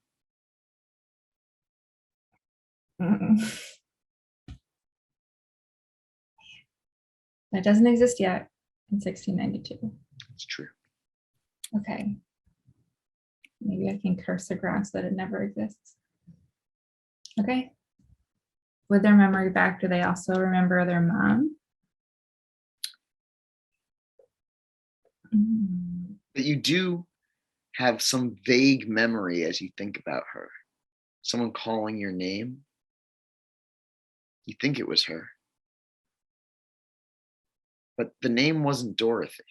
That doesn't exist yet in 1692. It's true. Okay. Maybe I can curse the grass that it never exists. Okay. With their memory back, do they also remember their mom? But you do have some vague memory as you think about her. Someone calling your name. You think it was her. But the name wasn't Dorothy.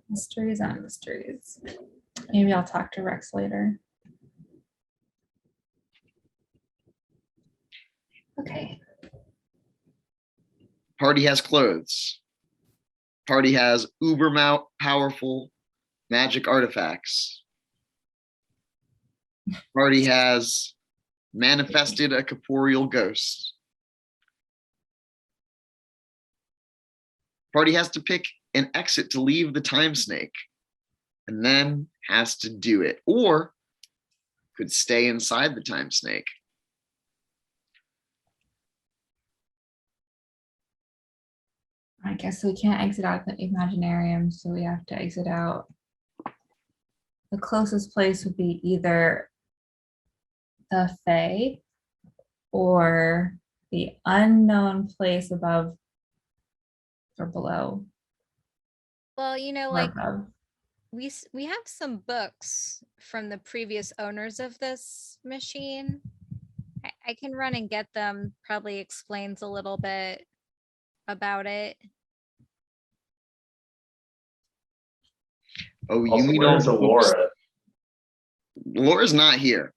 Mysteries on mysteries. Maybe I'll talk to Rex later. Okay. Party has clothes. Party has uber powerful magic artifacts. Party has manifested a corporeal ghost. Party has to pick an exit to leave the time snake and then has to do it, or could stay inside the time snake. I guess we can't exit out the Imaginarium, so we have to exit out. The closest place would be either the Fae or the unknown place above or below Well, you know, or like above. we have some books from the previous owners of this machine. I can run and get them. Probably explains a little bit about it. Oh, you Also, mean all where's the books? Alora? Laura's not here.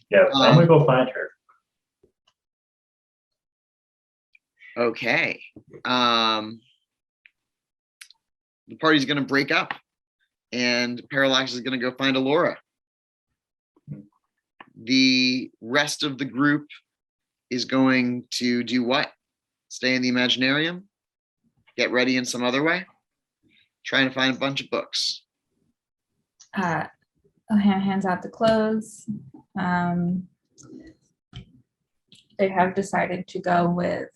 Yeah, I'm gonna go find her. Okay. The party's gonna break up, and Parallax is gonna go find Alora. The rest of the group is going to do what? Stay in the Imaginarium? Get ready in some other way? Trying to find a bunch of books. Hands out the clothes. They have decided to go with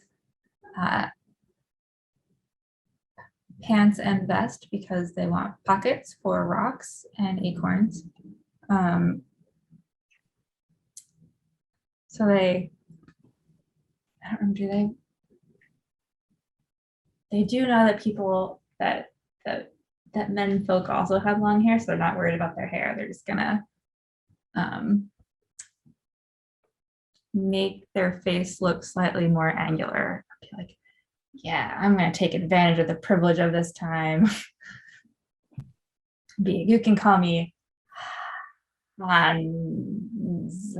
pants and vest because they want pockets for rocks and acorns. So they, I don't know, do they do know that people that men folk also have long hair, so they're not worried about their hair. They're just gonna make their face look slightly more angular. Be like, yeah, I'm gonna take advantage of the privilege of this time. You can call me Hans.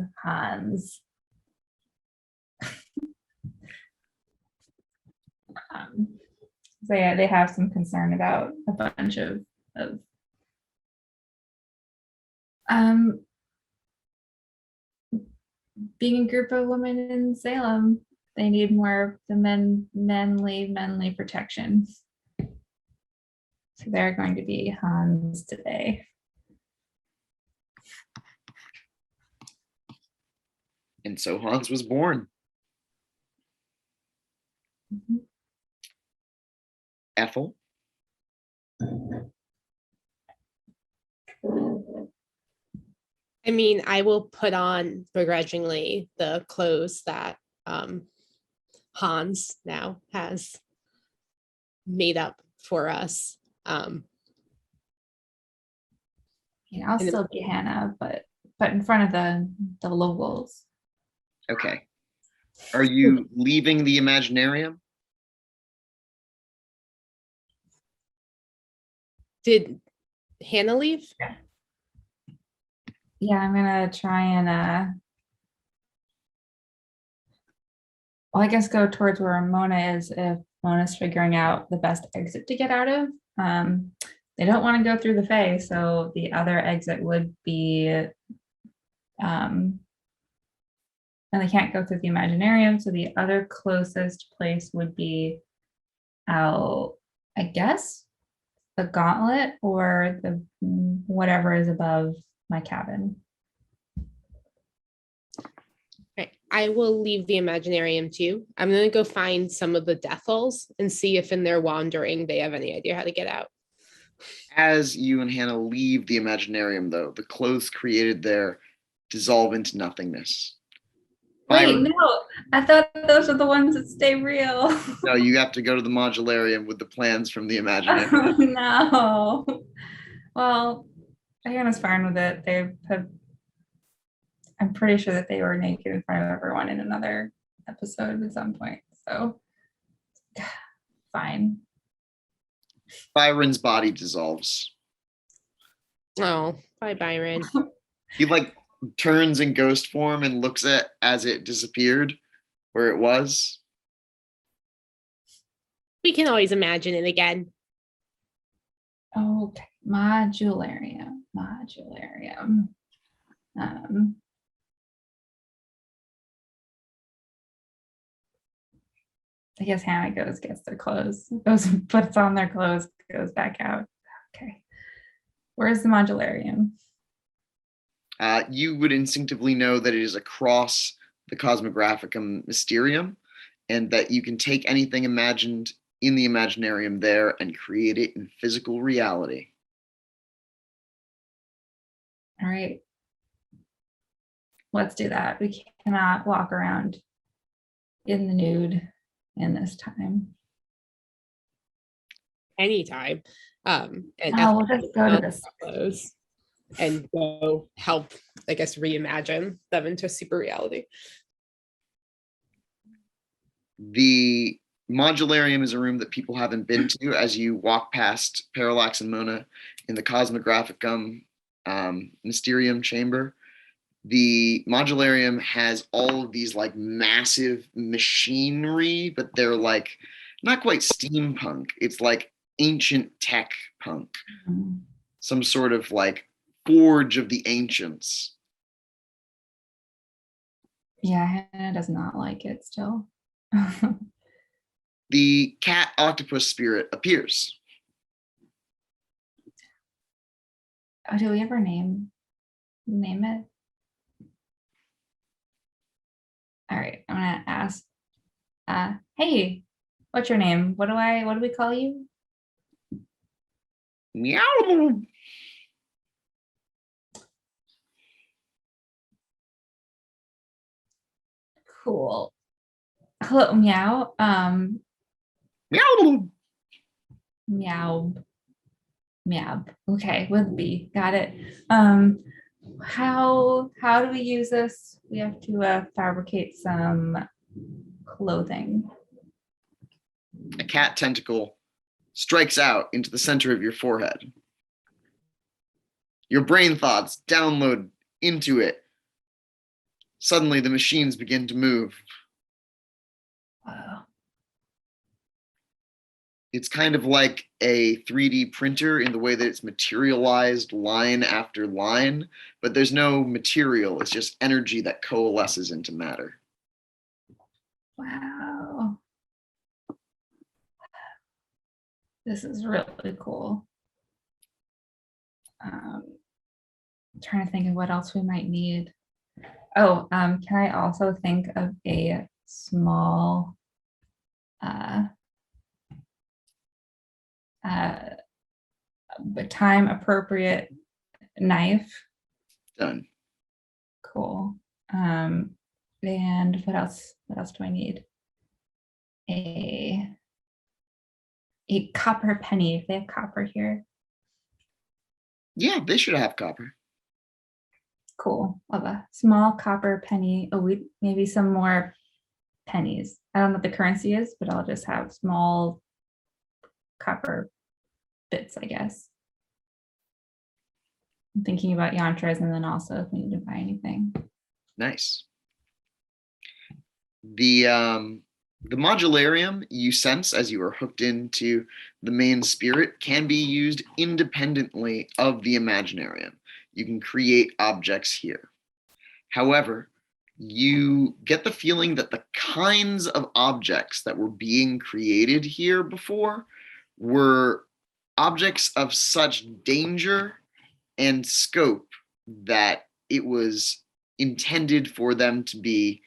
They have some concern about a bunch of being a group of women in Salem. They need more of the manly protection. So they're going to be Hans today. And so Hans was born. Mhm. Ethel? I mean, I will put on begrudgingly the clothes that Hans now has made up for us. You know, I'll And- still be Hannah, but in front of the locals. Okay. Are you leaving the Imaginarium? Did Hannah leave? Yeah, I'm gonna try and well, I guess go towards where Mona is if Mona's figuring out the best exit to get out of. They don't want to go through the Fae, so the other exit would be and they can't go through the Imaginarium, so the other closest place would be out, I guess, the Gauntlet or the whatever is above my cabin. Right. I will leave the Imaginarium too. I'm going to go find some of the Deathals and see if in their wandering they have any idea how to get out. As you and Hannah leave the Imaginarium, though, the clothes created there dissolve into nothingness. Wait, Byron, no, I thought those are the ones that stay real. no, you have to go to the Modularium with the plans from the Imaginarium. Oh, no. Well, Hannah's fine with it. They have, I'm pretty sure that they were naked in front of everyone in another episode at some point. So, fine. Byron's body dissolves. Oh, bye, Byron. He like turns in ghost form and looks at as it disappeared where it was. We can always imagine it again. Okay, Modularium. I guess Hannah gets their clothes, puts on their clothes, goes back out. Okay. Where's the Modularium? You would instinctively know that it is across the Cosmographicum Mysterium, and that you can take anything imagined in the Imaginarium there and create it in physical reality. All right. Let's do that. We cannot walk around in the nude in this time? Anytime. And No, we'll just go to this. clothes and go help, I guess, reimagine them into super reality. The Modularium is a room that people haven't been to as you walk past Parallax and Mona in the Cosmographicum Mysterium chamber. The Modularium has all of these like massive machinery, but they're like not quite steampunk. It's like ancient tech punk, Mhm. some sort of like forge of the ancients. Yeah, Hannah does not like it still. The cat octopus spirit appears. Oh, do we ever name it? All right, I'm gonna ask. Hey, what's your name? What do we call you? Meow. Cool. Hello, meow. Meow. Meow. Meow. Okay, with B. Got it. How do we use this? We have to fabricate some clothing. A cat tentacle strikes out into the center of your forehead. Your brain thoughts download into it. Suddenly, the machines begin to move. Wow. It's kind of like a 3D printer in the way that it's materialized line after line, but there's no material. It's just energy that coalesces into matter. Wow. This is really cool. Trying to think of what else we might need. Oh, can I also think of a small but time appropriate knife? Done. Cool. And what else? What else do I need? A copper penny, if they have copper here. Yeah, they should have copper. Cool. Love a small copper penny. Oh, maybe some more pennies. I don't know what the currency is, but I'll just have small copper bits, I guess. I'm thinking about yantras and then also if we need to buy anything. Nice. The modularium you sense as you are hooked into the main spirit can be used independently of the Imaginarium. You can create objects here. However, you get the feeling that the kinds of objects that were being created here before were objects of such danger and scope that it was intended for them to be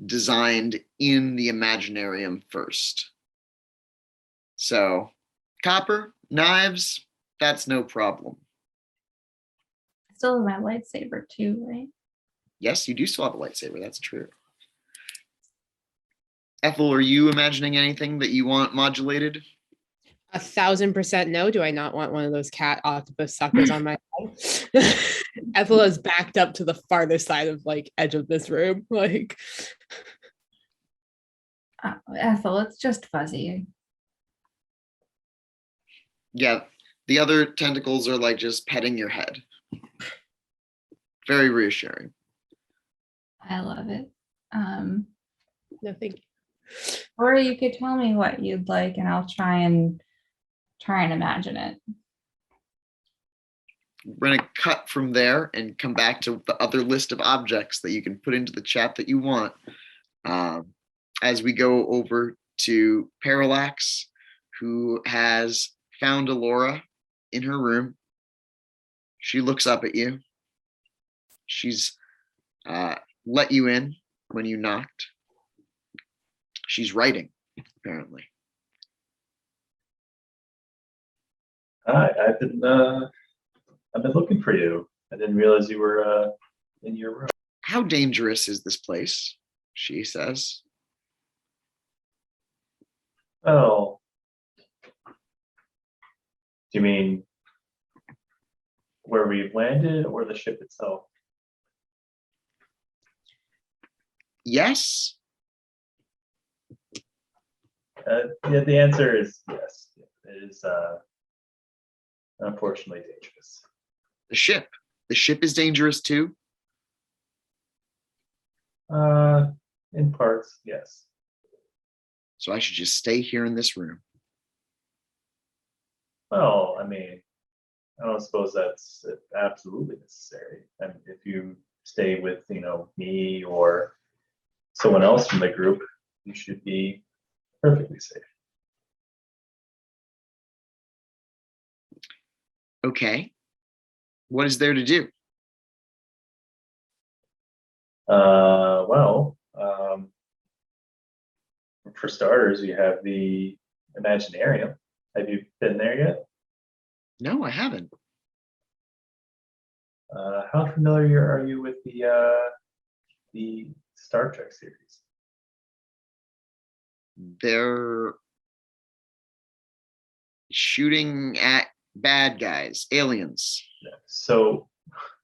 designed in the Imaginarium first. So, copper, knives, that's no problem. I still have my lightsaber too, right? Yes, you do still have a lightsaber, that's true. Ethyl, are you imagining anything that you want modulated? 1,000% no. Do I not want one of those cat octopus suckers on my head? Ethel is backed up to the farthest side of like edge of this room. Like Ethel, it's just fuzzy. Yeah, the other tentacles are like just petting your head. Very reassuring. I love it. no thank you. Or you could tell me what you'd like and I'll try and imagine it. We're going to cut from there and come back to the other list of objects that you can put into the chat that you want. As we go over to Parallax, who has found Alora in her room. She looks up at you. She's let you in when you knocked. She's writing, apparently. Hi, I've been looking for you. I didn't realize you were in your room. How dangerous is this place? She says. Oh, do you mean where we've landed or the ship itself? Yes. Yeah, the answer is yes. It is unfortunately dangerous. The ship. The ship is dangerous too. In parts, yes. So I should just stay here in this room. Well, I mean, I don't suppose that's absolutely necessary. And if you stay with, me or someone else from the group, you should be perfectly safe. Okay. What is there to do? Well, for starters, we have the Imaginarium. Have you been there yet? No, I haven't. How familiar are you with the Star Trek series? They're shooting at bad guys, aliens. So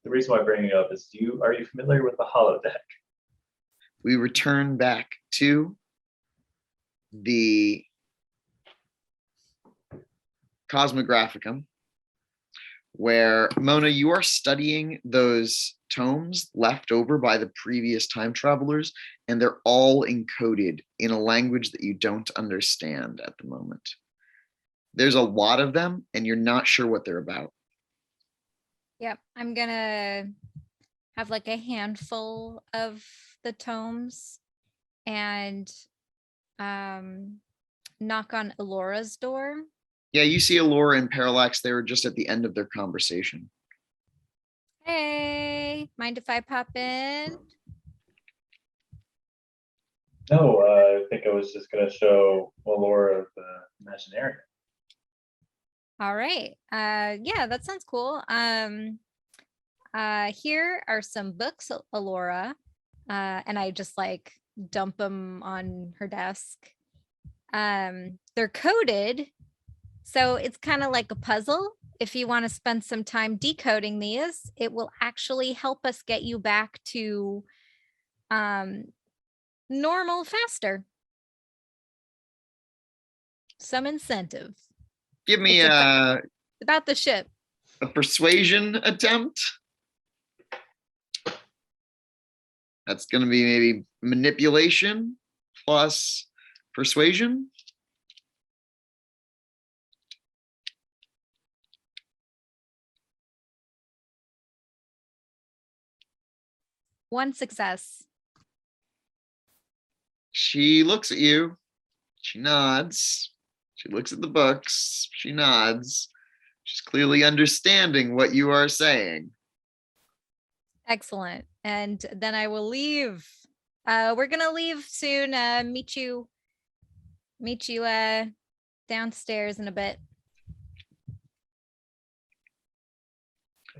the reason why I'm bringing it up is, are you familiar with the holodeck? We return back to the Cosmographicum, where Mona, you are studying those tomes left over by the previous time travelers, and they're all encoded in a language that you don't understand at the moment. There's a lot of them, and you're not sure what they're about. Yep, I'm gonna have like a handful of the tomes and knock on Elora's door. Yeah, you see Alora and Parallax. They were just at the end of their conversation. Hey, mind if I pop in? No, I think I was just going to show Laura the Imaginarium. All right. Yeah, that sounds cool. Here are some books, Alora. And I just like dump them on her desk. They're coded, so it's kind of like a puzzle. If you want to spend some time decoding these, it will actually help us get you back to normal faster. Some incentive. Give me It's a about the ship. persuasion attempt. That's going to be maybe manipulation plus persuasion. One success. She looks at you. She nods. She looks at the books. She nods. She's clearly understanding what you are saying. Excellent. And then I will leave. We're gonna leave soon. Meet you downstairs in a bit.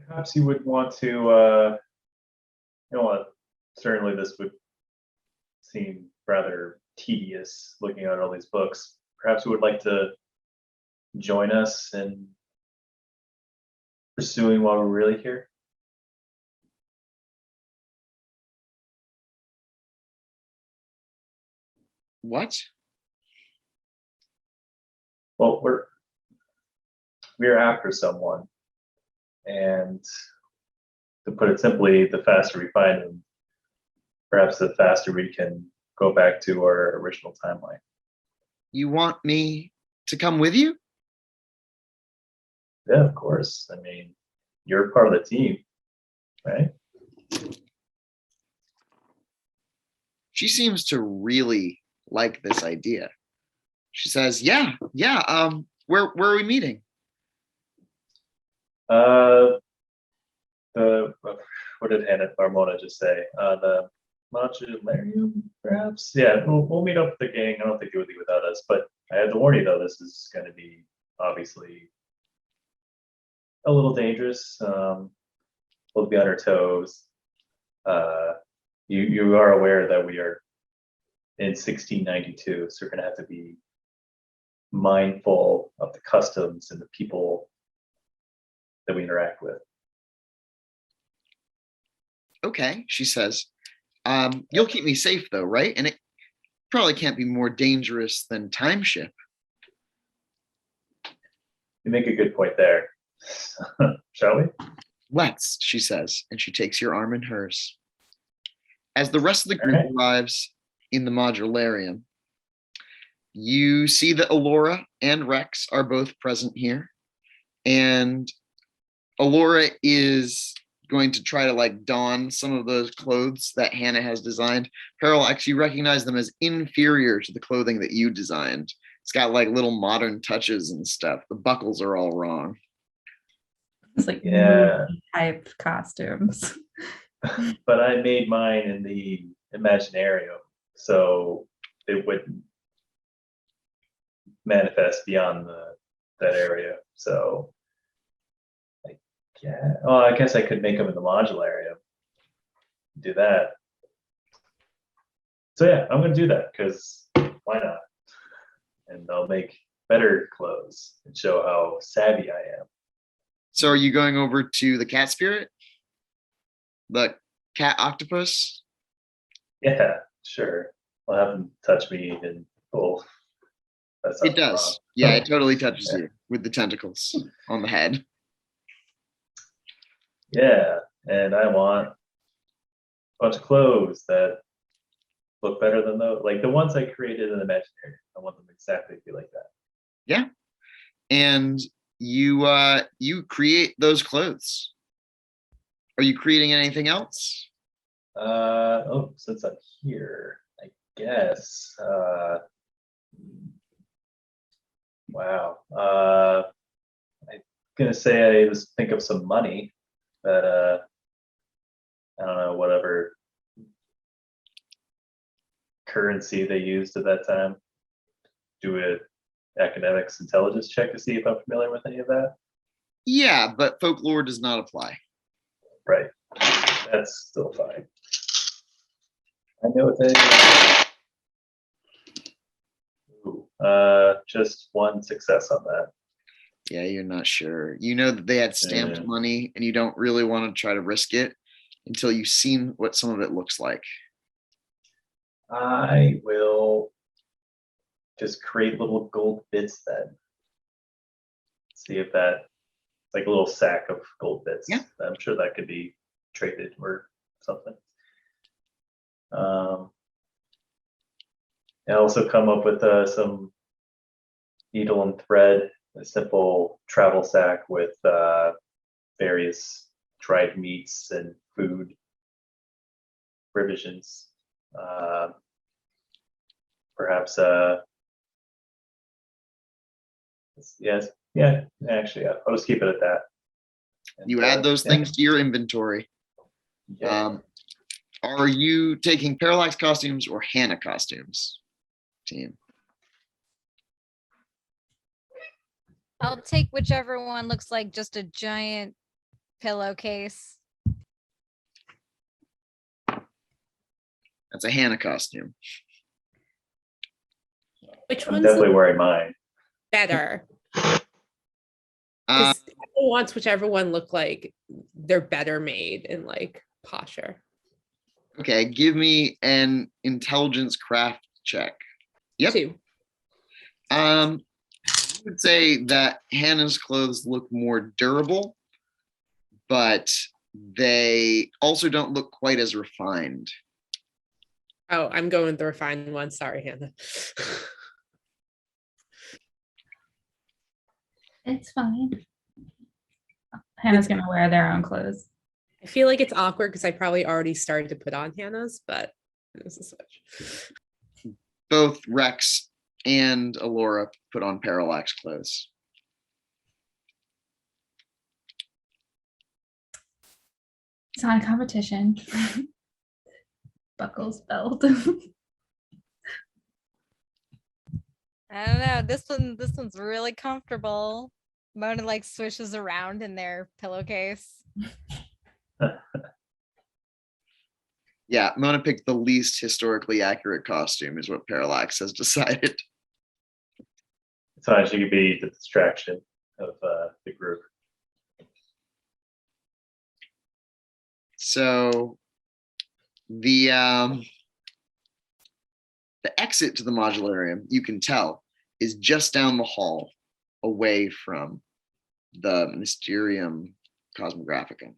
Perhaps you would want to, you know what, certainly this would seem rather tedious looking at all these books. Perhaps you would like to join us in pursuing while we're really here. What? Well, we're after someone, and to put it simply, the faster we find them, perhaps the faster we can go back to our original timeline. You want me to come with you? Yeah, of course. I mean, you're part of the team, right? She seems to really like this idea. She says, yeah. Where are we meeting? What did Hannah Mona just say? The Modularium, perhaps? Yeah, we'll meet up with the gang. I don't think they would leave without us, but I have to warn you though, this is going to be obviously a little dangerous. We'll be on our toes. You are aware that we are in 1692, so we're going to have to be mindful of the customs and the people that we interact with. Okay, she says. You'll keep me safe though, right? And it probably can't be more dangerous than time ship. You make a good point there. Shall we? Let's, she says, and she takes your arm in hers. As the rest of the All group right. arrives in the Modularium, you see that Alora and Rex are both present here. And Alora is going to try to like don some of those clothes that Hannah has designed. Parallax, you recognize them as inferior to the clothing that you designed. It's got like little modern touches and stuff. The buckles are all wrong. It's like Yeah. movie type costumes. But I made mine in the Imaginarium, so it wouldn't manifest beyond that area. So, yeah. Oh, I guess I could make them in the Modularium. Do that. So yeah, I'm gonna do that because why not? And I'll make better clothes and show how savvy I am. So are you going over to the cat spirit? The cat octopus? Yeah, sure. I'll have them touch me and pull. That's It does. Yeah, it totally touches you with the tentacles on the head. Yeah, and I want a bunch of clothes that look better than those. Like the ones I created in the Imaginary. I want them exactly to be like that. Yeah. And you create those clothes. Are you creating anything else? Oh, since I'm here, I guess. Wow. I'm gonna say I just think of some money that I don't know, whatever currency they used at that time. Do a academics intelligence check to see if I'm familiar with any of that. Yeah, but folklore does not apply. Right. That's still fine. I know what that is. Ooh, just one success on that. Yeah, you're not sure. You know that they had stamped Yeah. money and you don't really want to try to risk it until you've seen what some of it looks like. I will just create little gold bits then. See if that, like a little sack of gold bits. Yeah. I'm sure that could be traded or something. I also come up with some needle and thread, a simple travel sack with various dried meats and food provisions. Perhaps yes, yeah, actually, yeah. I'll just keep it at that. And, You add those yeah. things to your inventory. Yeah. Are you taking Parallax costumes or Hannah costumes, team? I'll take whichever one looks like just a giant pillowcase. That's a Hannah costume. Which I'm one's definitely wearing mine. better? Uh, Because everyone wants whichever one look like they're better made and like posher. okay, give me an intelligence craft check. Yep. 2. I would say that Hannah's clothes look more durable, but they also don't look quite as refined. Oh, I'm going with the refined one. Sorry, Hannah. It's fine. Hannah's gonna wear their own clothes. I feel like it's awkward because I probably already started to put on Hannah's, but this is such. Both Rex and Alora put on Parallax clothes. It's not a competition. Buckles belt. I don't know. This one's really comfortable. Mona like swishes around in their pillowcase. Yeah, Mona picked the least historically accurate costume, is what Parallax has decided. So she could be the distraction of the group. So the exit to the Modularium, you can tell, is just down the hall away from the Mysterium Cosmographicum.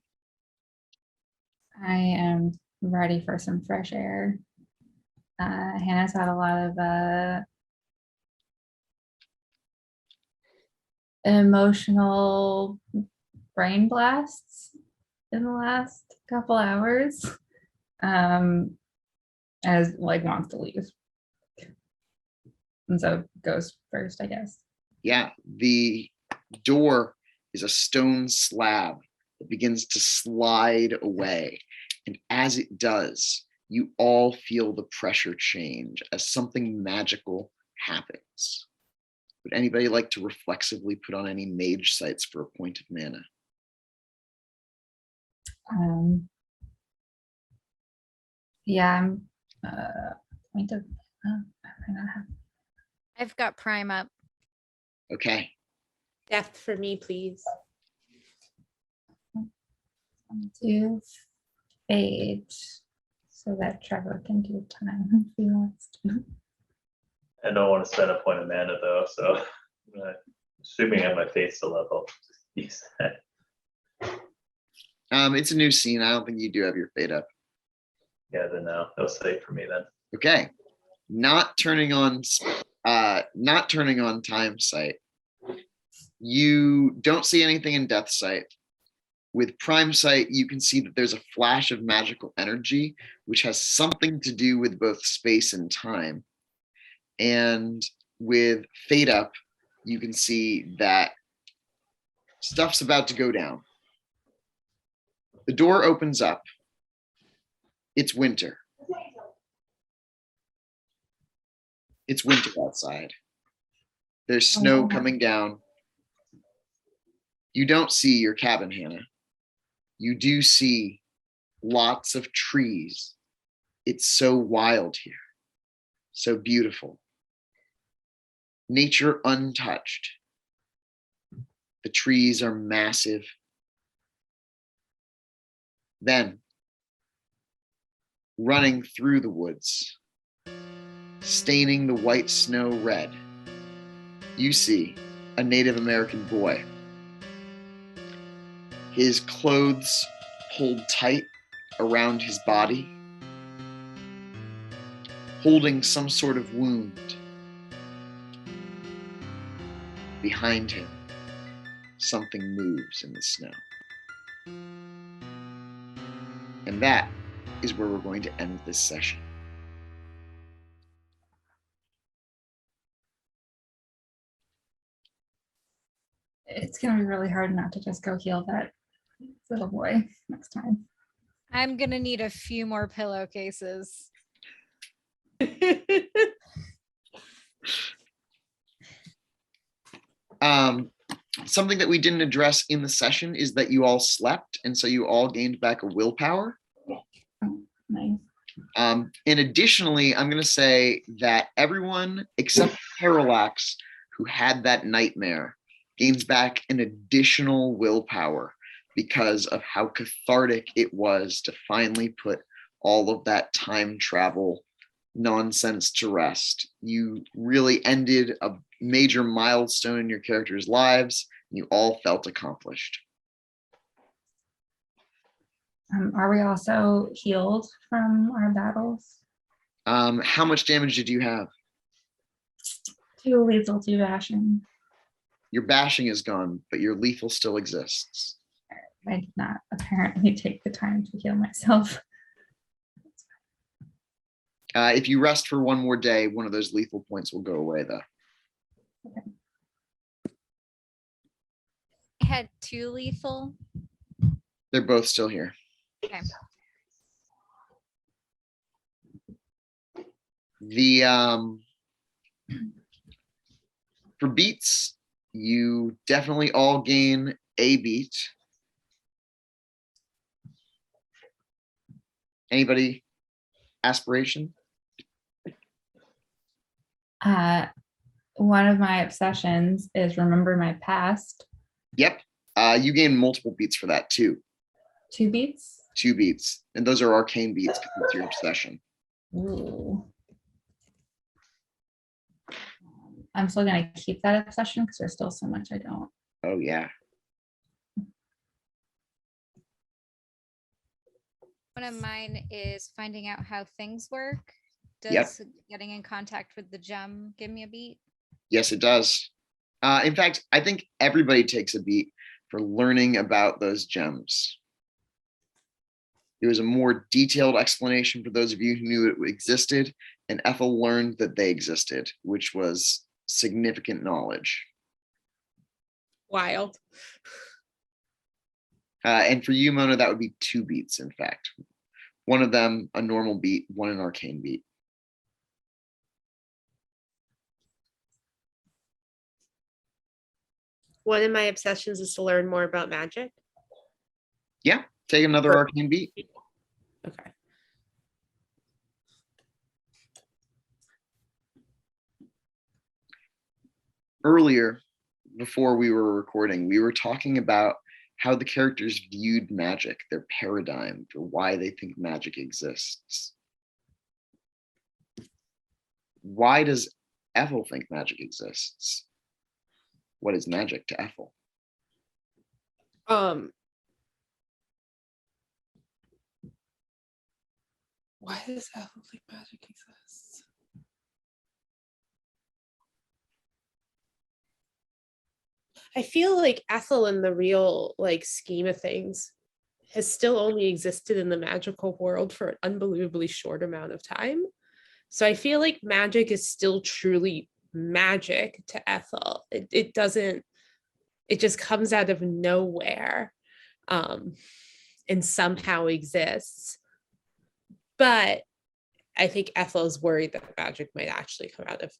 I am ready for some fresh air. Hannah's had a lot of emotional brain blasts in the last couple hours. As like wants to leave. And so goes first, I guess. Yeah, the door is a stone slab that begins to slide away. And as it does, you all feel the pressure change as something magical happens. Would anybody like to reflexively put on any mage sights for a point of mana? Yeah, I'm point of I might not have. I've got prime up. Okay. Death for me, please. To fade so that Trevor can do time if he wants to. I don't want to spend a point of mana though, so assuming I have my face to level, just use that. It's a new scene. I don't think you do have your fade up. Yeah, then no save for me then. Okay. Not turning on time sight. You don't see anything in death sight. With prime sight, you can see that there's a flash of magical energy, which has something to do with both space and time. And with fade up, you can see that stuff's about to go down. The door opens up. It's winter. It's winter outside. There's snow coming down. You don't see your cabin, Hannah. You do see lots of trees. It's so wild here, so beautiful. Nature untouched. The trees are massive. Then, running through the woods, staining the white snow red, you see a Native American boy. His clothes pulled tight around his body, holding some sort of wound. Behind him, something moves in the snow. And that is where we're going to end this session. It's gonna be really hard not to just go heal that little boy next time. I'm gonna need a few more pillowcases. Something that we didn't address in the session is that you all slept, and so you all gained back a willpower. Oh, nice. And additionally, I'm going to say that everyone except Parallax, who had that nightmare, gains back an additional willpower because of how cathartic it was to finally put all of that time travel nonsense to rest. You really ended a major milestone in your characters' lives, and you all felt accomplished. Are we also healed from our battles? How much damage did you have? 2 lethal, 2 bashing. Your bashing is gone, but your lethal still exists. I did not apparently take the time to heal myself. If you rest for one more day, one of those lethal points will go away, though. Okay. I had 2 lethal. They're both still here. Okay. The for beats, you definitely all gain a beat. Anybody aspiration? one of my obsessions is remember my past. Yep. You gain multiple beats for that too. 2 beats. 2 beats. And those are arcane beats because it's your obsession. Ooh. I'm still gonna keep that obsession because there's still so much I don't. Oh yeah. One of mine is finding out how things work. Does Yep. getting in contact with the gem give me a beat? Yes, it does. In fact, I think everybody takes a beat for learning about those gems. It was a more detailed explanation for those of you who knew it existed, and Ethyl learned that they existed, which was significant knowledge. Wild. And for you, Mona, that would be 2 beats, in fact. One of them, a normal beat, one an arcane beat. One of my obsessions is to learn more about magic. Yeah, take another Or- arcane beat. Okay. Earlier, before we were recording, we were talking about how the characters viewed magic, their paradigm for why they think magic exists. Why does Ethyl think magic exists? What is magic to Ethyl? Why does Ethyl think magic exists? I feel like Ethel in the real like scheme of things has still only existed in the magical world for an unbelievably short amount of time. So I feel like magic is still truly magic to Ethel. It doesn't, it just comes out of nowhere and somehow exists. But I think Ethel is worried that magic might actually come out of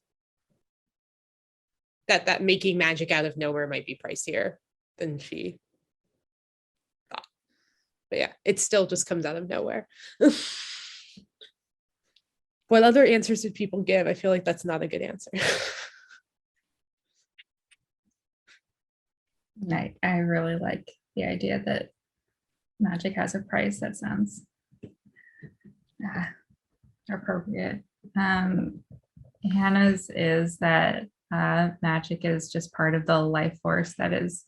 that making magic out of nowhere might be pricier than she thought. But yeah, it still just comes out of nowhere. What other answers did people give? I feel like that's not a good answer. I really like the idea that magic has a price. That sounds appropriate. Hannah's is that magic is just part of the life force that is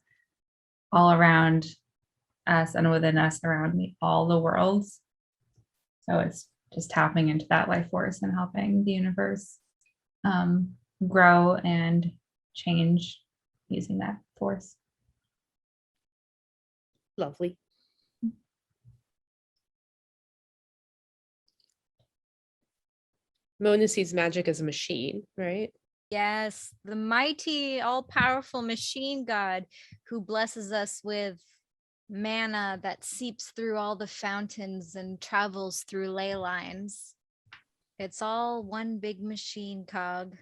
all around us and within us around all the worlds. So it's just tapping into that life force and helping the universe grow and change using that force. Lovely. Mona sees magic as a machine, right? Yes, the mighty, all-powerful machine god who blesses us with mana that seeps through all the fountains and travels through ley lines. It's all one big machine cog.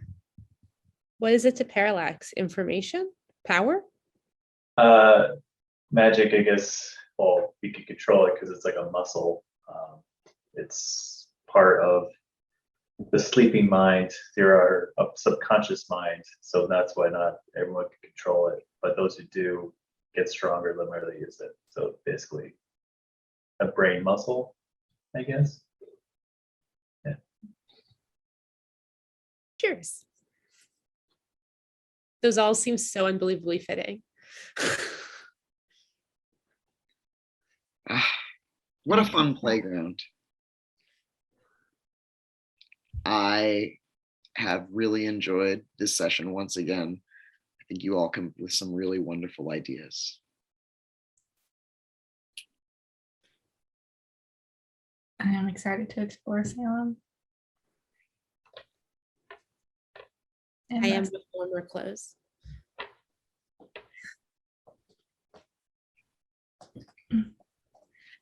What is it to Parallax? Information? Power? Magic, I guess. Well, you can control it because it's like a muscle. It's part of the sleeping mind. There are a subconscious mind, so that's why not everyone can control it. But those who do get stronger the more they use it. So basically, a brain muscle, I guess. Yeah. Cheers. Those all seem so unbelievably fitting. What a fun playground. I have really enjoyed this session once again. I think you all come up with some really wonderful ideas. I am excited to explore Salem. And I am that's- before we're closed.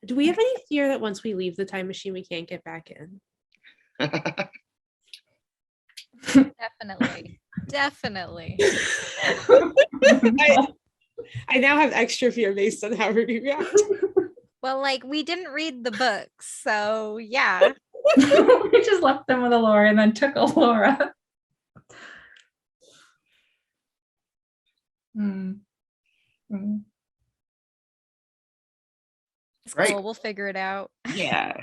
Do we have any fear that once we leave the time machine, we can't get back in? Definitely. Definitely. I now have extra fear based on how Rudy reacts. Well, like we didn't read the books, so yeah. we just left them with Alora and then took Alora. Mm. Mm. It's Right. cool. We'll figure it out. Yeah.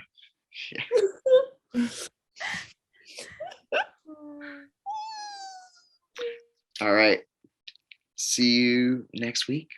All right. See you next week.